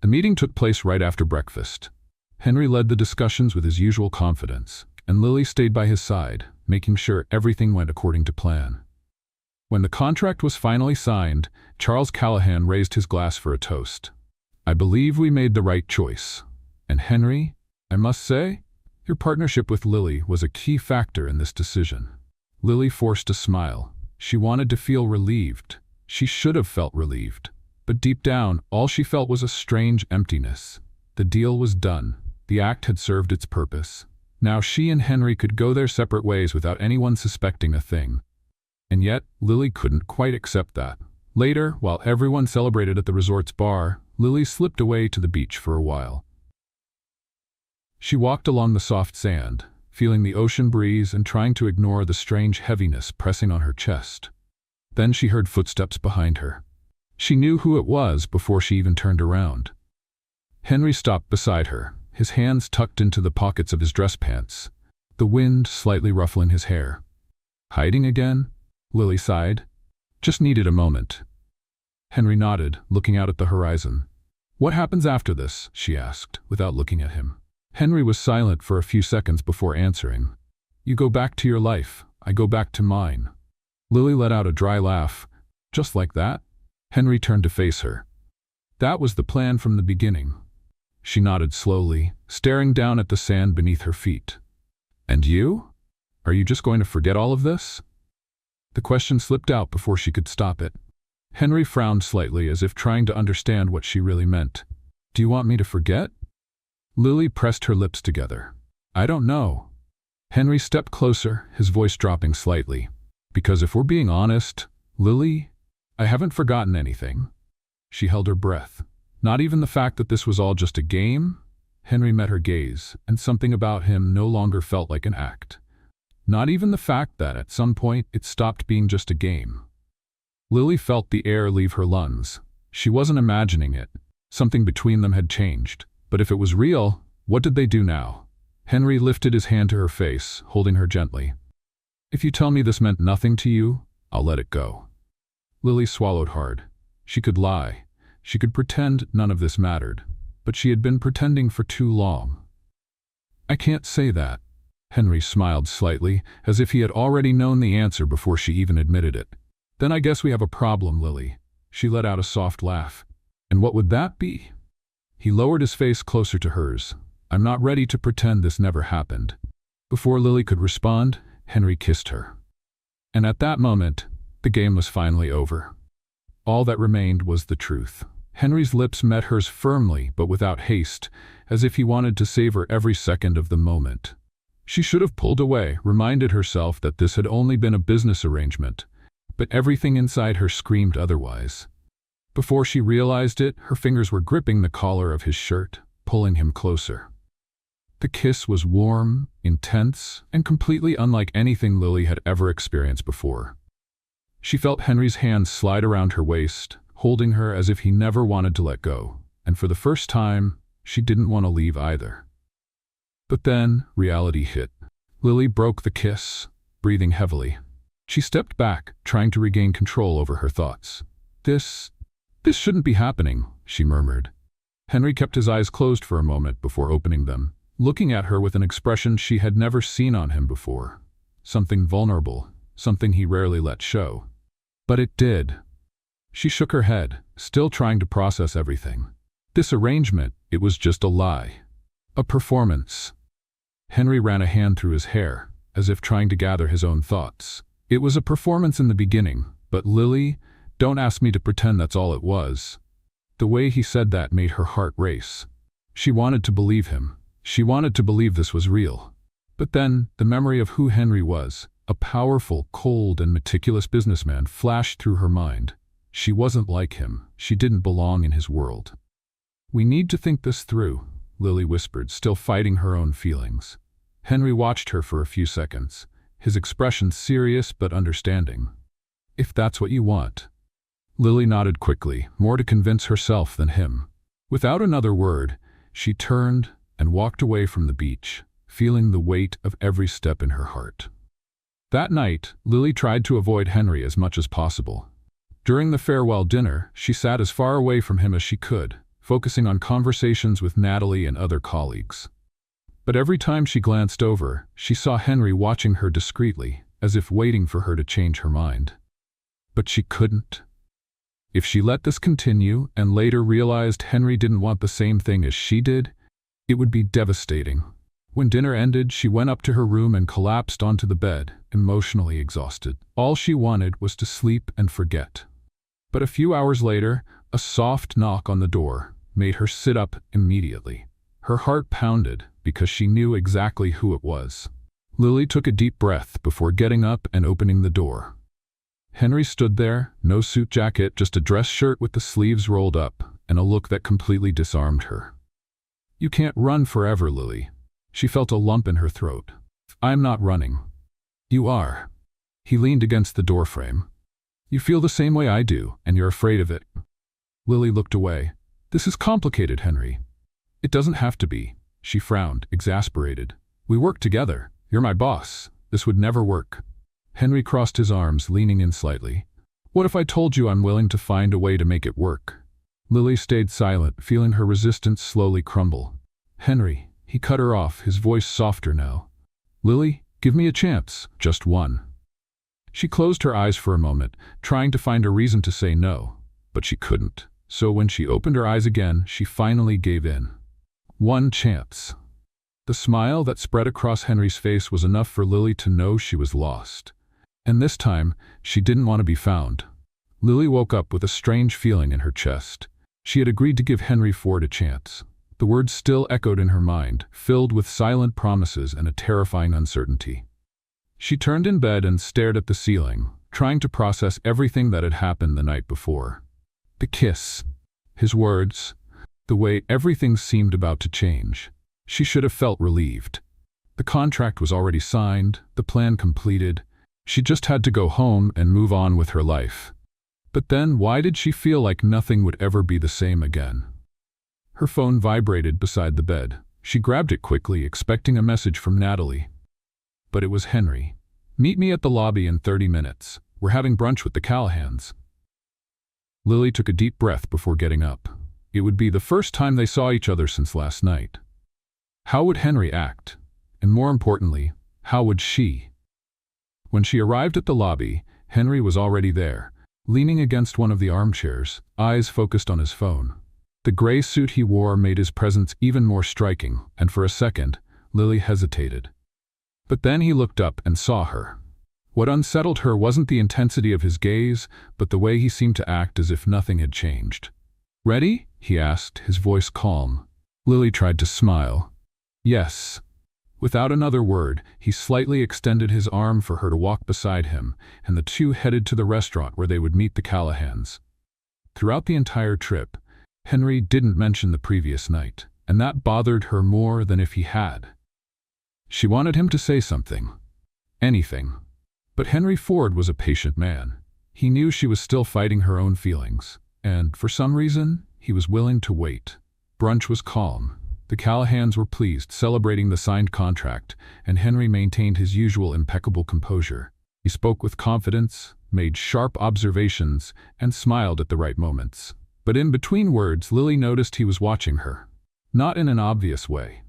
The meeting took place right after breakfast. Henry led the discussions with his usual confidence, and Lily stayed by his side, making sure everything went according to plan. When the contract was finally signed, Charles Callahan raised his glass for a toast. "I believe we made the right choice. And Henry, I must say, your partnership with Lily was a key factor in this decision." Lily forced a smile. She wanted to feel relieved. She should have felt relieved. But deep down, all she felt was a strange emptiness. The deal was done. The act had served its purpose. Now she and Henry could go their separate ways without anyone suspecting a thing. And yet, Lily couldn't quite accept that. Later, while everyone celebrated at the resort's bar, Lily slipped away to the beach for a while. She walked along the soft sand, feeling the ocean breeze and trying to ignore the strange heaviness pressing on her chest. Then she heard footsteps behind her. She knew who it was before she even turned around. Henry stopped beside her, his hands tucked into the pockets of his dress pants, the wind slightly ruffling his hair. "Hiding again?" Lily sighed. Just needed a moment. Henry nodded, looking out at the horizon. What happens after this? She asked, without looking at him. Henry was silent for a few seconds before answering. You go back to your life, I go back to mine. Lily let out a dry laugh. Just like that? Henry turned to face her. That was the plan from the beginning. She nodded slowly, staring down at the sand beneath her feet. And you? Are you just going to forget all of this? The question slipped out before she could stop it. Henry frowned slightly, as if trying to understand what she really meant. Do you want me to forget? Lily pressed her lips together. I don't know. Henry stepped closer, his voice dropping slightly. Because if we're being honest, Lily, I haven't forgotten anything. She held her breath. Not even the fact that this was all just a game? Henry met her gaze, and something about him no longer felt like an act. Not even the fact that, at some point, it stopped being just a game. Lily felt the air leave her lungs. She wasn't imagining it. Something between them had changed. But if it was real, what did they do now? Henry lifted his hand to her face, holding her gently. If you tell me this meant nothing to you, I'll let it go. Lily swallowed hard. She could lie. She could pretend none of this mattered. But she had been pretending for too long. I can't say that. Henry smiled slightly, as if he had already known the answer before she even admitted it. Then I guess we have a problem, Lily. She let out a soft laugh. And what would that be? He lowered his face closer to hers. I'm not ready to pretend this never happened. Before Lily could respond, Henry kissed her. And at that moment, the game was finally over. All that remained was the truth. Henry's lips met hers firmly, but without haste, as if he wanted to savor every second of the moment. She should have pulled away, reminded herself that this had only been a business arrangement, but everything inside her screamed otherwise. Before she realized it, her fingers were gripping the collar of his shirt, pulling him closer. The kiss was warm, intense, and completely unlike anything Lily had ever experienced before. She felt Henry's hands slide around her waist, holding her as if he never wanted to let go, and for the first time, she didn't want to leave either. But then, reality hit. Lily broke the kiss, breathing heavily. She stepped back, trying to regain control over her thoughts. This shouldn't be happening, she murmured. Henry kept his eyes closed for a moment before opening them, looking at her with an expression she had never seen on him before. Something vulnerable, something he rarely let show. But it did. She shook her head, still trying to process everything. This arrangement, it was just a lie. A performance. Henry ran a hand through his hair, as if trying to gather his own thoughts. It was a performance in the beginning, but Lily, don't ask me to pretend that's all it was. The way he said that made her heart race. She wanted to believe him. She wanted to believe this was real. But then, the memory of who Henry was, a powerful, cold, and meticulous businessman, flashed through her mind. She wasn't like him. She didn't belong in his world. We need to think this through, Lily whispered, still fighting her own feelings. Henry watched her for a few seconds, his expression serious but understanding. If that's what you want. Lily nodded quickly, more to convince herself than him. Without another word, she turned and walked away from the beach, feeling the weight of every step in her heart. That night, Lily tried to avoid Henry as much as possible. During the farewell dinner, she sat as far away from him as she could, focusing on conversations with Natalie and other colleagues. But every time she glanced over, she saw Henry watching her discreetly, as if waiting for her to change her mind. But she couldn't. If she let this continue and later realized Henry didn't want the same thing as she did, it would be devastating. When dinner ended, she went up to her room and collapsed onto the bed, emotionally exhausted. All she wanted was to sleep and forget. But a few hours later, a soft knock on the door made her sit up immediately. Her heart pounded because she knew exactly who it was. Lily took a deep breath before getting up and opening the door. Henry stood there, no suit jacket, just a dress shirt with the sleeves rolled up, and a look that completely disarmed her. You can't run forever, Lily. She felt a lump in her throat. I'm not running. You are. He leaned against the doorframe. You feel the same way I do, and you're afraid of it. Lily looked away. This is complicated, Henry. It doesn't have to be. She frowned, exasperated. We work together. You're my boss. This would never work. Henry crossed his arms, leaning in slightly. What if I told you I'm willing to find a way to make it work? Lily stayed silent, feeling her resistance slowly crumble. Henry, he cut her off, his voice softer now. Lily, give me a chance, just one. She closed her eyes for a moment, trying to find a reason to say no, but she couldn't. So when she opened her eyes again, she finally gave in. One chance. The smile that spread across Henry's face was enough for Lily to know she was lost. And this time, she didn't want to be found. Lily woke up with a strange feeling in her chest. She had agreed to give Henry Ford a chance. The words still echoed in her mind, filled with silent promises and a terrifying uncertainty. She turned in bed and stared at the ceiling, trying to process everything that had happened the night before. The kiss, his words, the way everything seemed about to change. She should have felt relieved. The contract was already signed, the plan completed. She just had to go home and move on with her life. But then why did she feel like nothing would ever be the same again? Her phone vibrated beside the bed. She grabbed it quickly, expecting a message from Natalie. But it was Henry. Meet me at the lobby in 30 minutes. We're having brunch with the Callahans. Lily took a deep breath before getting up. It would be the first time they saw each other since last night. How would Henry act? And more importantly, how would she? When she arrived at the lobby, Henry was already there, leaning against one of the armchairs, eyes focused on his phone. The gray suit he wore made his presence even more striking, and for a second, Lily hesitated. But then he looked up and saw her. What unsettled her wasn't the intensity of his gaze, but the way he seemed to act as if nothing had changed. "Ready?" he asked, his voice calm. Lily tried to smile. "Yes." Without another word, he slightly extended his arm for her to walk beside him, and the two headed to the restaurant where they would meet the Callahans. Throughout the entire trip, Henry didn't mention the previous night, and that bothered her more than if he had. She wanted him to say something. Anything. But Henry Ford was a patient man. He knew she was still fighting her own feelings, and, for some reason, he was willing to wait. Brunch was calm. The Callahans were pleased, celebrating the signed contract, and Henry maintained his usual impeccable composure. He spoke with confidence, made sharp observations, and smiled at the right moments. But in between words, Lily noticed he was watching her. Not in an obvious way.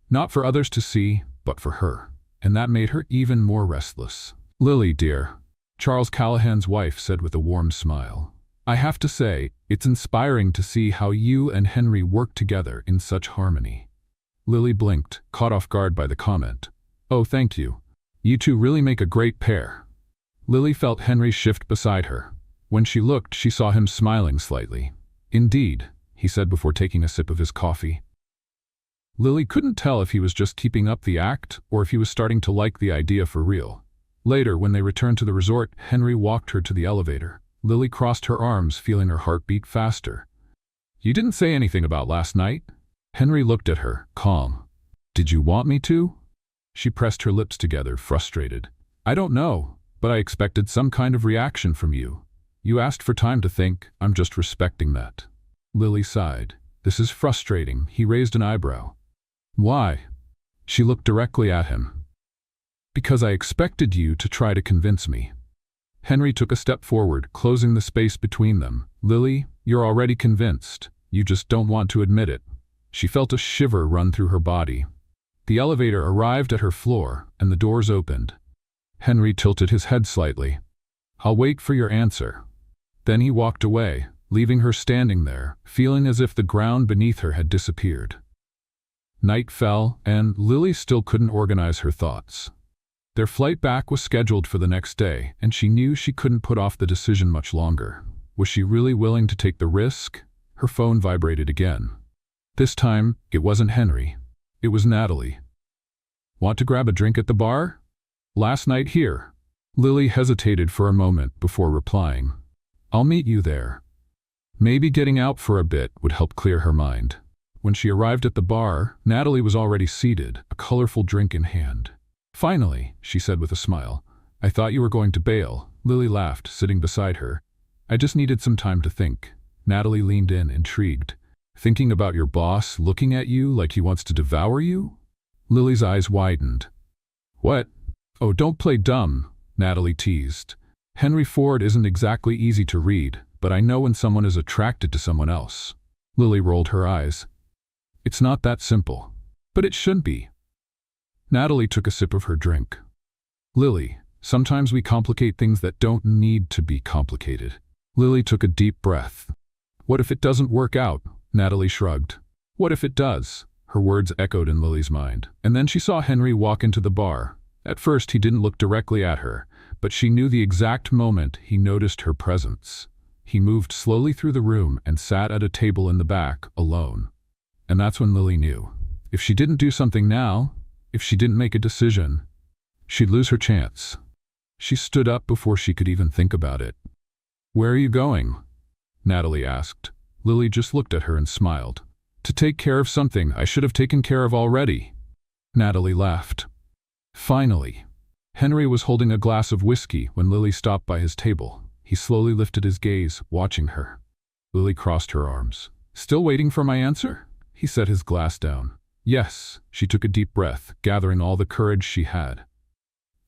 Not for others to see, but for her. And that made her even more restless. "Lily, dear," Charles Callahan's wife said with a warm smile. "I have to say, it's inspiring to see how you and Henry work together in such harmony." Lily blinked, caught off guard by the comment. "Oh, thank you. You two really make a great pair." Lily felt Henry shift beside her. When she looked, she saw him smiling slightly. "Indeed," he said before taking a sip of his coffee. Lily couldn't tell if he was just keeping up the act or if he was starting to like the idea for real. Later, when they returned to the resort, Henry walked her to the elevator. Lily crossed her arms, feeling her heart beat faster. "You didn't say anything about last night?" Henry looked at her, calm. "Did you want me to?" She pressed her lips together, frustrated. "I don't know, but I expected some kind of reaction from you. You asked for time to think. I'm just respecting that." Lily sighed. "This is frustrating." He raised an eyebrow. "Why?" She looked directly at him. "Because I expected you to try to convince me." Henry took a step forward, closing the space between them. "Lily, you're already convinced. You just don't want to admit it." She felt a shiver run through her body. The elevator arrived at her floor, and the doors opened. Henry tilted his head slightly. "I'll wait for your answer." Then he walked away, leaving her standing there, feeling as if the ground beneath her had disappeared. Night fell, and Lily still couldn't organize her thoughts. Their flight back was scheduled for the next day, and she knew she couldn't put off the decision much longer. Was she really willing to take the risk? Her phone vibrated again. This time, it wasn't Henry. It was Natalie. "Want to grab a drink at the bar?" "Last night here." Lily hesitated for a moment before replying. "I'll meet you there." Maybe getting out for a bit would help clear her mind. When she arrived at the bar, Natalie was already seated, a colorful drink in hand. "Finally," she said with a smile. "I thought you were going to bail." Lily laughed, sitting beside her. "I just needed some time to think." Natalie leaned in, intrigued. "Thinking about your boss looking at you like he wants to devour you?" Lily's eyes widened. "What?" "Oh, don't play dumb," Natalie teased. Henry Ford isn't exactly easy to read, but I know when someone is attracted to someone else. Lily rolled her eyes. It's not that simple. But it should be. Natalie took a sip of her drink. Lily, sometimes we complicate things that don't need to be complicated. Lily took a deep breath. What if it doesn't work out? Natalie shrugged. What if it does? Her words echoed in Lily's mind. And then she saw Henry walk into the bar. At first he didn't look directly at her, but she knew the exact moment he noticed her presence. He moved slowly through the room and sat at a table in the back, alone. And that's when Lily knew. If she didn't do something now, if she didn't make a decision, she'd lose her chance. She stood up before she could even think about it. Where are you going? Natalie asked. Lily just looked at her and smiled. To take care of something I should have taken care of already. Natalie laughed. Finally. Henry was holding a glass of whiskey when Lily stopped by his table. He slowly lifted his gaze, watching her. Lily crossed her arms. Still waiting for my answer? He set his glass down. Yes, she took a deep breath, gathering all the courage she had.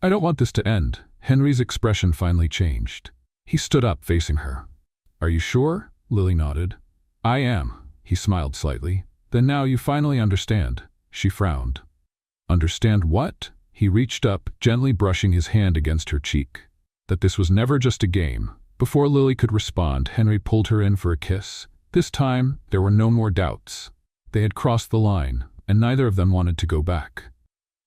I don't want this to end. Henry's expression finally changed. He stood up, facing her. Are you sure? Lily nodded. I am. He smiled slightly. Then now you finally understand. She frowned. Understand what? He reached up, gently brushing his hand against her cheek. That this was never just a game. Before Lily could respond, Henry pulled her in for a kiss. This time, there were no more doubts. They had crossed the line, and neither of them wanted to go back.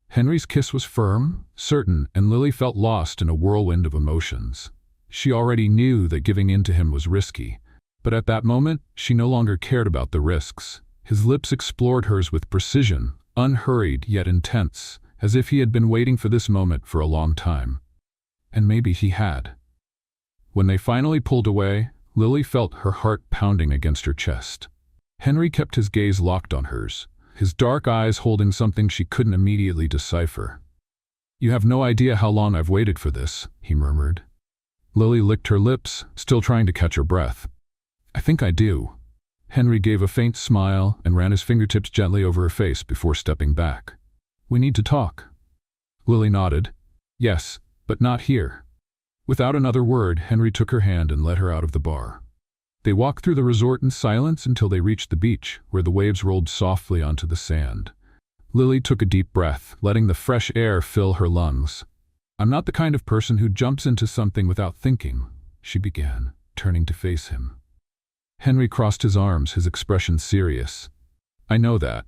Henry's kiss was firm, certain, and Lily felt lost in a whirlwind of emotions. She already knew that giving in to him was risky, but at that moment, she no longer cared about the risks. His lips explored hers with precision, unhurried yet intense, as if he had been waiting for this moment for a long time. And maybe he had. When they finally pulled away, Lily felt her heart pounding against her chest. Henry kept his gaze locked on hers, his dark eyes holding something she couldn't immediately decipher. You have no idea how long I've waited for this, he murmured. Lily licked her lips, still trying to catch her breath. I think I do. Henry gave a faint smile and ran his fingertips gently over her face before stepping back. We need to talk. Lily nodded. Yes, but not here. Without another word, Henry took her hand and led her out of the bar. They walked through the resort in silence until they reached the beach, where the waves rolled softly onto the sand. Lily took a deep breath, letting the fresh air fill her lungs. I'm not the kind of person who jumps into something without thinking, she began, turning to face him. Henry crossed his arms, his expression serious. I know that.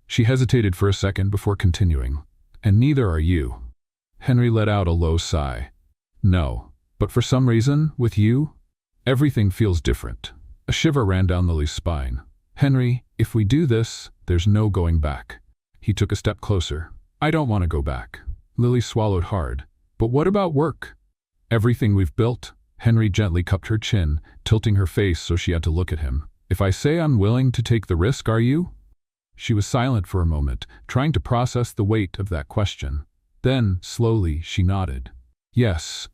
She hesitated for a second before continuing. And neither are you. Henry let out a low sigh. No, but for some reason, with you, everything feels different. A shiver ran down Lily's spine. Henry, if we do this, there's no going back. He took a step closer. I don't want to go back. Lily swallowed hard. But what about work? Everything we've built? Henry gently cupped her chin, tilting her face so she had to look at him. If I say I'm willing to take the risk, are you? She was silent for a moment, trying to process the weight of that question. Then, slowly, she nodded. Yes.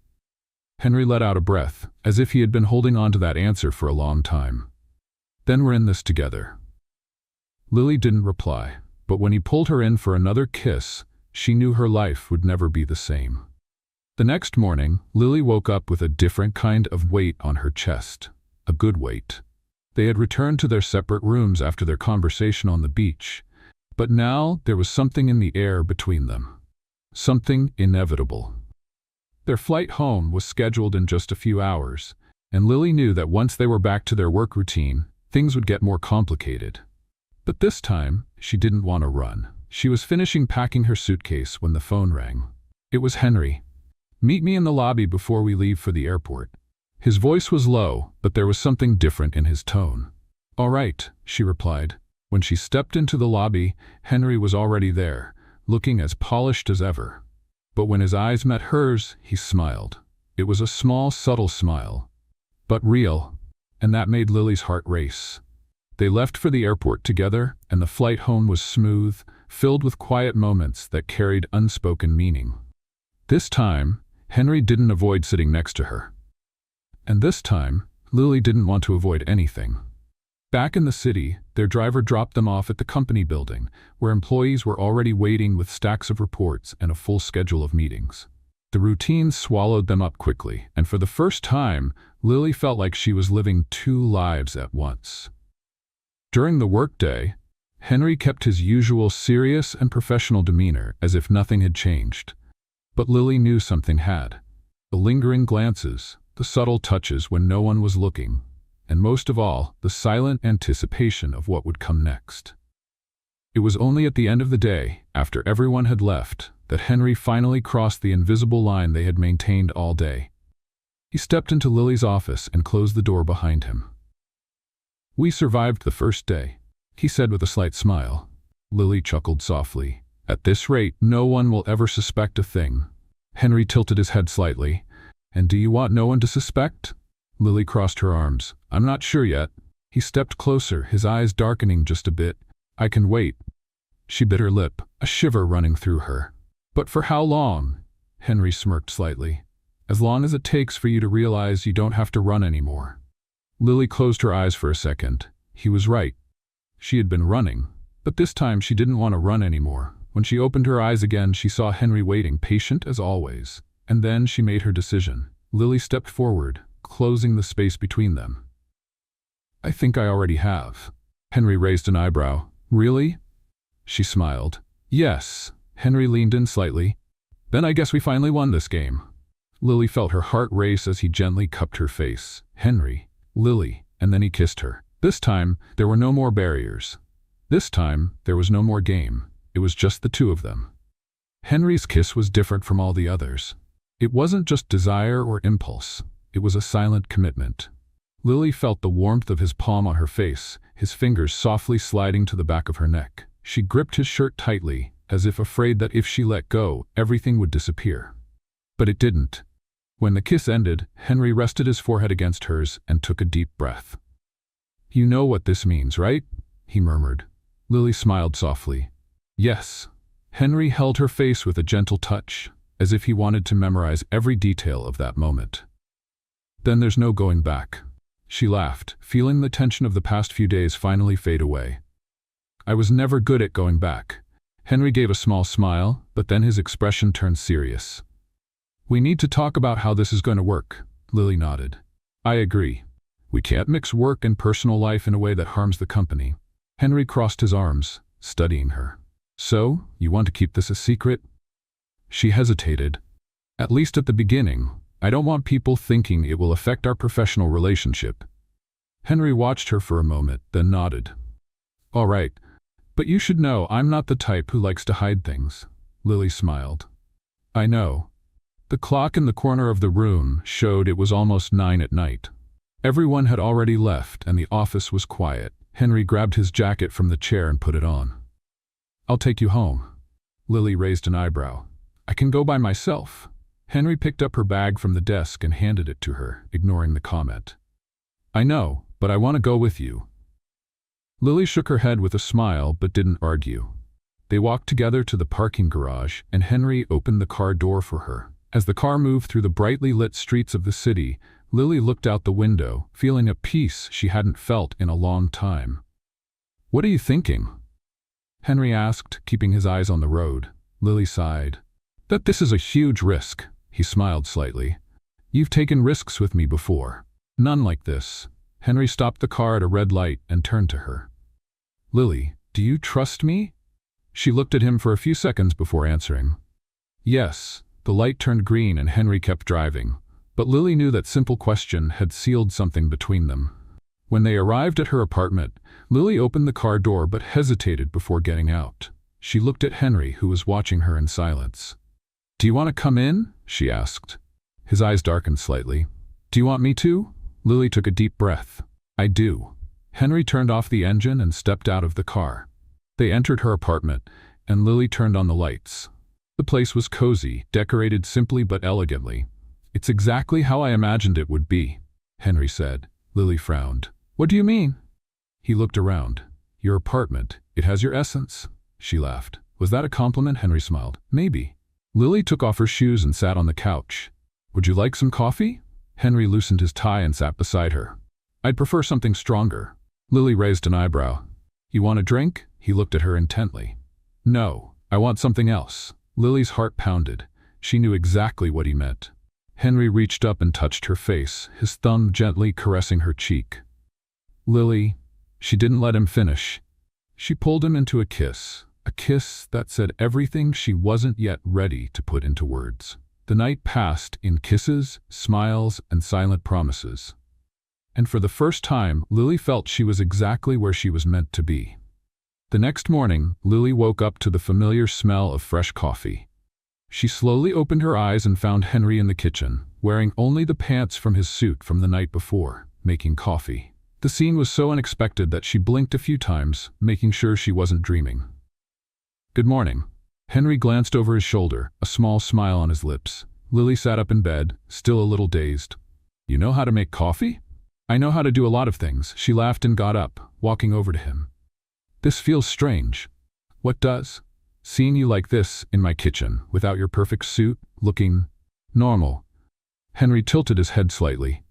Henry let out a breath, as if he had been holding on to that answer for a long time. Then we're in this together. Lily didn't reply, but when he pulled her in for another kiss, she knew her life would never be the same. The next morning, Lily woke up with a different kind of weight on her chest. A good weight. They had returned to their separate rooms after their conversation on the beach, but now there was something in the air between them. Something inevitable. Their flight home was scheduled in just a few hours, and Lily knew that once they were back to their work routine, things would get more complicated. But this time, she didn't want to run. She was finishing packing her suitcase when the phone rang. It was Henry. Meet me in the lobby before we leave for the airport. His voice was low, but there was something different in his tone. All right, she replied. When she stepped into the lobby, Henry was already there, looking as polished as ever. But when his eyes met hers, he smiled. It was a small, subtle smile, but real, and that made Lily's heart race. They left for the airport together, and the flight home was smooth, filled with quiet moments that carried unspoken meaning. This time, Henry didn't avoid sitting next to her. And this time, Lily didn't want to avoid anything. Back in the city, their driver dropped them off at the company building, where employees were already waiting with stacks of reports and a full schedule of meetings. The routine swallowed them up quickly, and for the first time, Lily felt like she was living two lives at once. During the workday, Henry kept his usual serious and professional demeanor as if nothing had changed. But Lily knew something had. The lingering glances, the subtle touches when no one was looking, and most of all, the silent anticipation of what would come next. It was only at the end of the day, after everyone had left, that Henry finally crossed the invisible line they had maintained all day. He stepped into Lily's office and closed the door behind him. "We survived the first day," he said with a slight smile. Lily chuckled softly. "At this rate, no one will ever suspect a thing." Henry tilted his head slightly. "And do you want no one to suspect?" Lily crossed her arms. "I'm not sure yet." He stepped closer, his eyes darkening just a bit. "I can wait." She bit her lip, a shiver running through her. "But for how long?" Henry smirked slightly. "As long as it takes for you to realize you don't have to run anymore." Lily closed her eyes for a second. He was right. She had been running, but this time she didn't want to run anymore. When she opened her eyes again, she saw Henry waiting, patient as always. And then she made her decision. Lily stepped forward, closing the space between them. "I think I already have." Henry raised an eyebrow. "Really?" She smiled. "Yes." Henry leaned in slightly. "Then I guess we finally won this game." Lily felt her heart race as he gently cupped her face. "Henry, Lily," and then he kissed her. This time, there were no more barriers. This time, there was no more game. It was just the two of them. Henry's kiss was different from all the others. It wasn't just desire or impulse. It was a silent commitment. Lily felt the warmth of his palm on her face, his fingers softly sliding to the back of her neck. She gripped his shirt tightly, as if afraid that if she let go, everything would disappear. But it didn't. When the kiss ended, Henry rested his forehead against hers and took a deep breath. "You know what this means, right?" he murmured. Lily smiled softly. "Yes." Henry held her face with a gentle touch, as if he wanted to memorize every detail of that moment. "Then there's no going back." She laughed, feeling the tension of the past few days finally fade away. "I was never good at going back." Henry gave a small smile, but then his expression turned serious. "We need to talk about how this is going to work." Lily nodded. "I agree. We can't mix work and personal life in a way that harms the company." Henry crossed his arms, studying her. "So, you want to keep this a secret?" She hesitated. "At least at the beginning. I don't want people thinking it will affect our professional relationship." Henry watched her for a moment, then nodded. "All right. But you should know I'm not the type who likes to hide things." Lily smiled. "I know." The clock in the corner of the room showed it was almost 9 at night. Everyone had already left and the office was quiet. Henry grabbed his jacket from the chair and put it on. "I'll take you home." Lily raised an eyebrow. "I can go by myself." Henry picked up her bag from the desk and handed it to her, ignoring the comment. "I know, but I want to go with you." Lily shook her head with a smile but didn't argue. They walked together to the parking garage and Henry opened the car door for her. As the car moved through the brightly lit streets of the city, Lily looked out the window, feeling a peace she hadn't felt in a long time. "What are you thinking?" Henry asked, keeping his eyes on the road. Lily sighed. "That this is a huge risk." He smiled slightly. "You've taken risks with me before. None like this." Henry stopped the car at a red light and turned to her. "Lily, do you trust me?" She looked at him for a few seconds before answering. "Yes." The light turned green and Henry kept driving. But Lily knew that simple question had sealed something between them. When they arrived at her apartment, Lily opened the car door but hesitated before getting out. She looked at Henry, who was watching her in silence. "Do you want to come in?" she asked. His eyes darkened slightly. "Do you want me to?" Lily took a deep breath. "I do." Henry turned off the engine and stepped out of the car. They entered her apartment, and Lily turned on the lights. The place was cozy, decorated simply but elegantly. "It's exactly how I imagined it would be," Henry said. Lily frowned. "What do you mean?" He looked around. "Your apartment. It has your essence." She laughed. "Was that a compliment?" Henry smiled. "Maybe." Lily took off her shoes and sat on the couch. "Would you like some coffee?" Henry loosened his tie and sat beside her. "I'd prefer something stronger." Lily raised an eyebrow. "You want a drink?" He looked at her intently. "No, I want something else." Lily's heart pounded. She knew exactly what he meant. Henry reached up and touched her face, his thumb gently caressing her cheek. Lily, she didn't let him finish. She pulled him into a kiss that said everything she wasn't yet ready to put into words. The night passed in kisses, smiles, and silent promises. And for the first time, Lily felt she was exactly where she was meant to be. The next morning, Lily woke up to the familiar smell of fresh coffee. She slowly opened her eyes and found Henry in the kitchen, wearing only the pants from his suit from the night before, making coffee. The scene was so unexpected that she blinked a few times, making sure she wasn't dreaming. "Good morning." Henry glanced over his shoulder, a small smile on his lips. Lily sat up in bed, still a little dazed. "You know how to make coffee?" "I know how to do a lot of things." She laughed and got up, walking over to him. "This feels strange." "What does?" "Seeing you like this, in my kitchen, without your perfect suit, looking normal." Henry tilted his head slightly.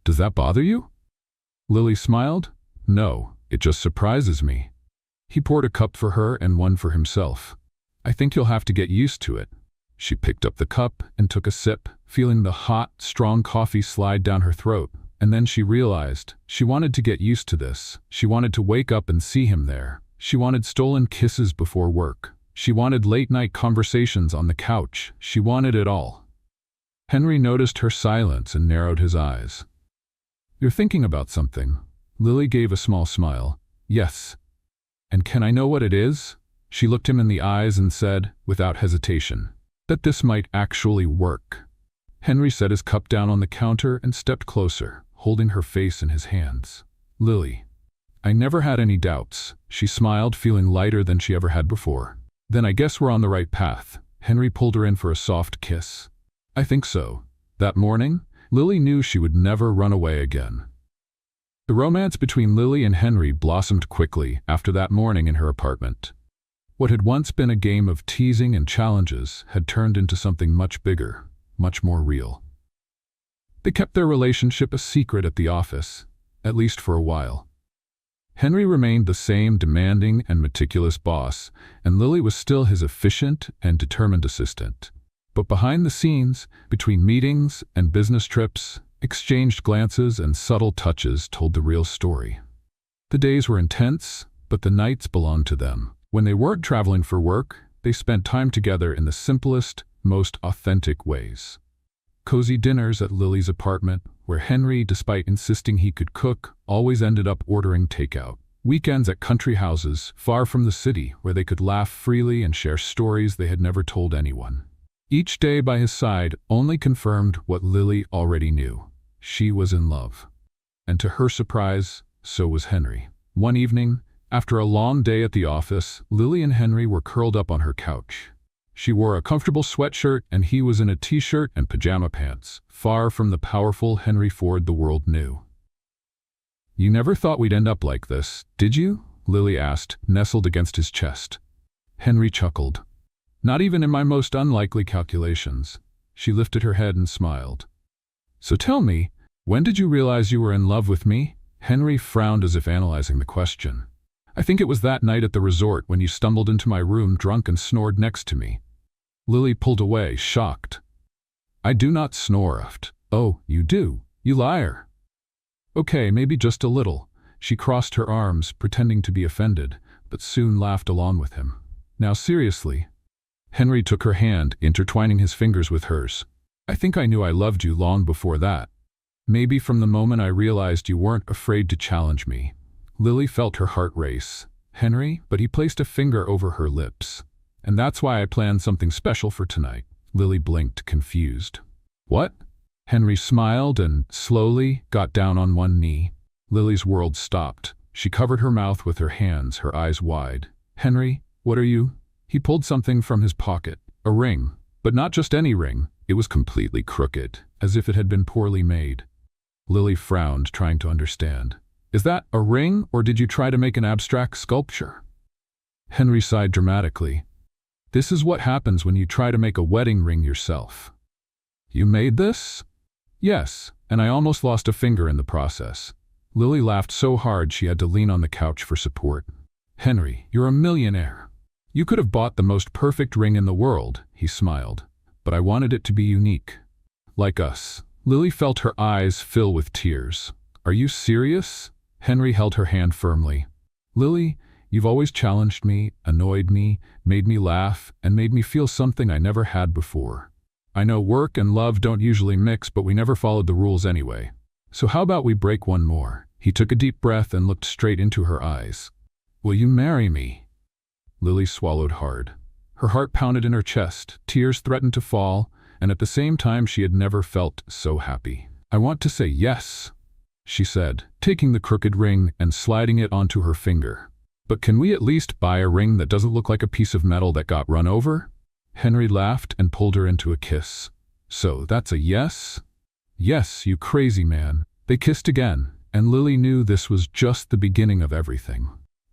"Does that bother you?" Lily smiled. "No, it just surprises me." He poured a cup for her and one for himself. "I think you'll have to get used to it." She picked up the cup and took a sip, feeling the hot, strong coffee slide down her throat. And then she realized she wanted to get used to this. She wanted to wake up and see him there. She wanted stolen kisses before work. She wanted late-night conversations on the couch. She wanted it all. Henry noticed her silence and narrowed his eyes. "You're thinking about something." Lily gave a small smile. "Yes." "And can I know what it is?" She looked him in the eyes and said, without hesitation, that this might actually work. Henry set his cup down on the counter and stepped closer, holding her face in his hands. "Lily, I never had any doubts." She smiled, feeling lighter than she ever had before. "Then I guess we're on the right path." Henry pulled her in for a soft kiss. "I think so." That morning, Lily knew she would never run away again. The romance between Lily and Henry blossomed quickly after that morning in her apartment. What had once been a game of teasing and challenges had turned into something much bigger, much more real. They kept their relationship a secret at the office, at least for a while. Henry remained the same demanding and meticulous boss, and Lily was still his efficient and determined assistant. But behind the scenes, between meetings and business trips, exchanged glances and subtle touches told the real story. The days were intense, but the nights belonged to them. When they weren't traveling for work, they spent time together in the simplest, most authentic ways. Cozy dinners at Lily's apartment, where Henry, despite insisting he could cook, always ended up ordering takeout. Weekends at country houses, far from the city, where they could laugh freely and share stories they had never told anyone. Each day by his side only confirmed what Lily already knew. She was in love. And to her surprise, so was Henry. One evening, after a long day at the office, Lily and Henry were curled up on her couch. She wore a comfortable sweatshirt and he was in a t-shirt and pajama pants, far from the powerful Henry Ford the world knew. "You never thought we'd end up like this, did you?" Lily asked, nestled against his chest. Henry chuckled. "Not even in my most unlikely calculations." She lifted her head and smiled. "So tell me, when did you realize you were in love with me?" Henry frowned as if analyzing the question. "I think it was that night at the resort when you stumbled into my room drunk and snored next to me." Lily pulled away, shocked. "I do not snore." "Oh, you do, you liar." "Okay, maybe just a little." She crossed her arms, pretending to be offended, but soon laughed along with him. "Now seriously." Henry took her hand, intertwining his fingers with hers. "I think I knew I loved you long before that. Maybe from the moment I realized you weren't afraid to challenge me." Lily felt her heart race. "Henry," but he placed a finger over her lips. "And that's why I planned something special for tonight." Lily blinked, confused. "What?" Henry smiled and, slowly, got down on one knee. Lily's world stopped. She covered her mouth with her hands, her eyes wide. "Henry, what are you?" He pulled something from his pocket. A ring. But not just any ring. It was completely crooked, as if it had been poorly made. Lily frowned, trying to understand. "Is that a ring, or did you try to make an abstract sculpture?" Henry sighed dramatically. "This is what happens when you try to make a wedding ring yourself." "You made this?" "Yes, and I almost lost a finger in the process." Lily laughed so hard she had to lean on the couch for support. "Henry, you're a millionaire. You could have bought the most perfect ring in the world," he smiled. but I wanted it to be unique. Like us. Lily felt her eyes fill with tears. Are you serious? Henry held her hand firmly. Lily, you've always challenged me, annoyed me, made me laugh, and made me feel something I never had before. I know work and love don't usually mix, but we never followed the rules anyway. So how about we break one more? He took a deep breath and looked straight into her eyes. Will you marry me? Lily swallowed hard. Her heart pounded in her chest, tears threatened to fall, and at the same time she had never felt so happy. I want to say yes, she said, taking the crooked ring and sliding it onto her finger. But can we at least buy a ring that doesn't look like a piece of metal that got run over? Henry laughed and pulled her into a kiss. So that's a yes? Yes, you crazy man. They kissed again, and Lily knew this was just the beginning of everything.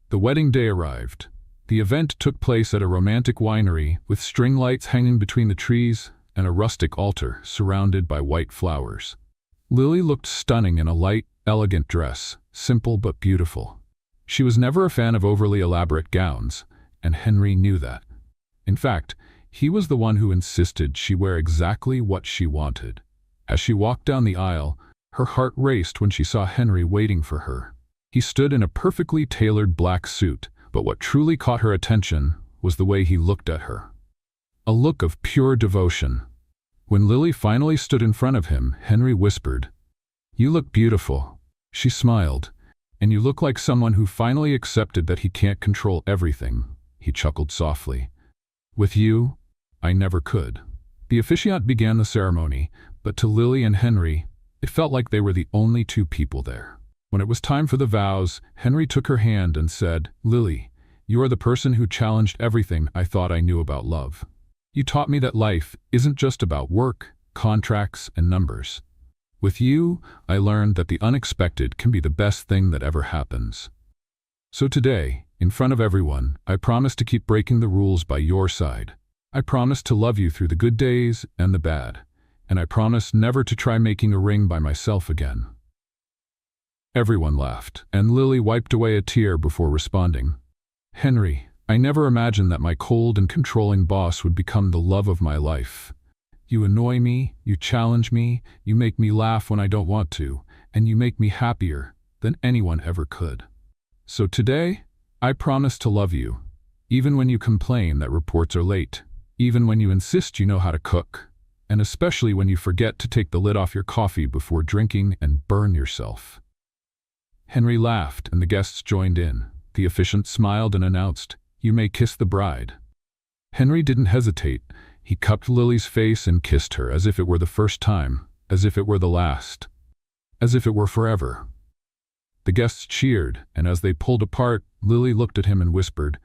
The wedding day arrived. The event took place at a romantic winery with string lights hanging between the trees and a rustic altar surrounded by white flowers. Lily looked stunning in a light, elegant dress, simple but beautiful. She was never a fan of overly elaborate gowns, and Henry knew that. In fact, he was the one who insisted she wear exactly what she wanted. As she walked down the aisle, her heart raced when she saw Henry waiting for her. He stood in a perfectly tailored black suit, but what truly caught her attention was the way he looked at her. A look of pure devotion. When Lily finally stood in front of him, Henry whispered, "You look beautiful." She smiled. "And you look like someone who finally accepted that he can't control everything." He chuckled softly. "With you, I never could." The officiant began the ceremony, but to Lily and Henry, it felt like they were the only two people there. When it was time for the vows, Henry took her hand and said, "Lily, you are the person who challenged everything I thought I knew about love. You taught me that life isn't just about work, contracts, and numbers. With you, I learned that the unexpected can be the best thing that ever happens. So today, in front of everyone, I promise to keep breaking the rules by your side. I promise to love you through the good days and the bad, and I promise never to try making a ring by myself again." Everyone laughed, and Lily wiped away a tear before responding. "Henry, I never imagined that my cold and controlling boss would become the love of my life. You annoy me, you challenge me, you make me laugh when I don't want to, and you make me happier than anyone ever could. So today, I promise to love you, even when you complain that reports are late, even when you insist you know how to cook, and especially when you forget to take the lid off your coffee before drinking and burn yourself." Henry laughed, and the guests joined in. The officiant smiled and announced, "You may kiss the bride." Henry didn't hesitate. He cupped Lily's face and kissed her as if it were the first time, as if it were the last, as if it were forever. The guests cheered, and as they pulled apart, Lily looked at him and whispered,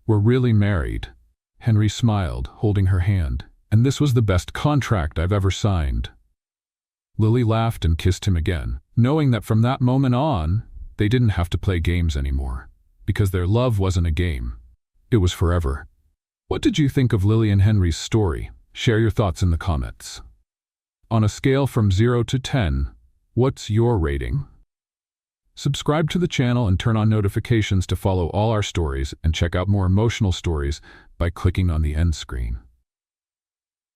"We're really married." Henry smiled, holding her hand, "And this was the best contract I've ever signed." Lily laughed and kissed him again, knowing that from that moment on, they didn't have to play games anymore, because their love wasn't a game. It was forever. What did you think of Lily and Henry's story? Share your thoughts in the comments. On a scale from 0 to 10, what's your rating? Subscribe to the channel and turn on notifications to follow all our stories and check out more emotional stories by clicking on the end screen.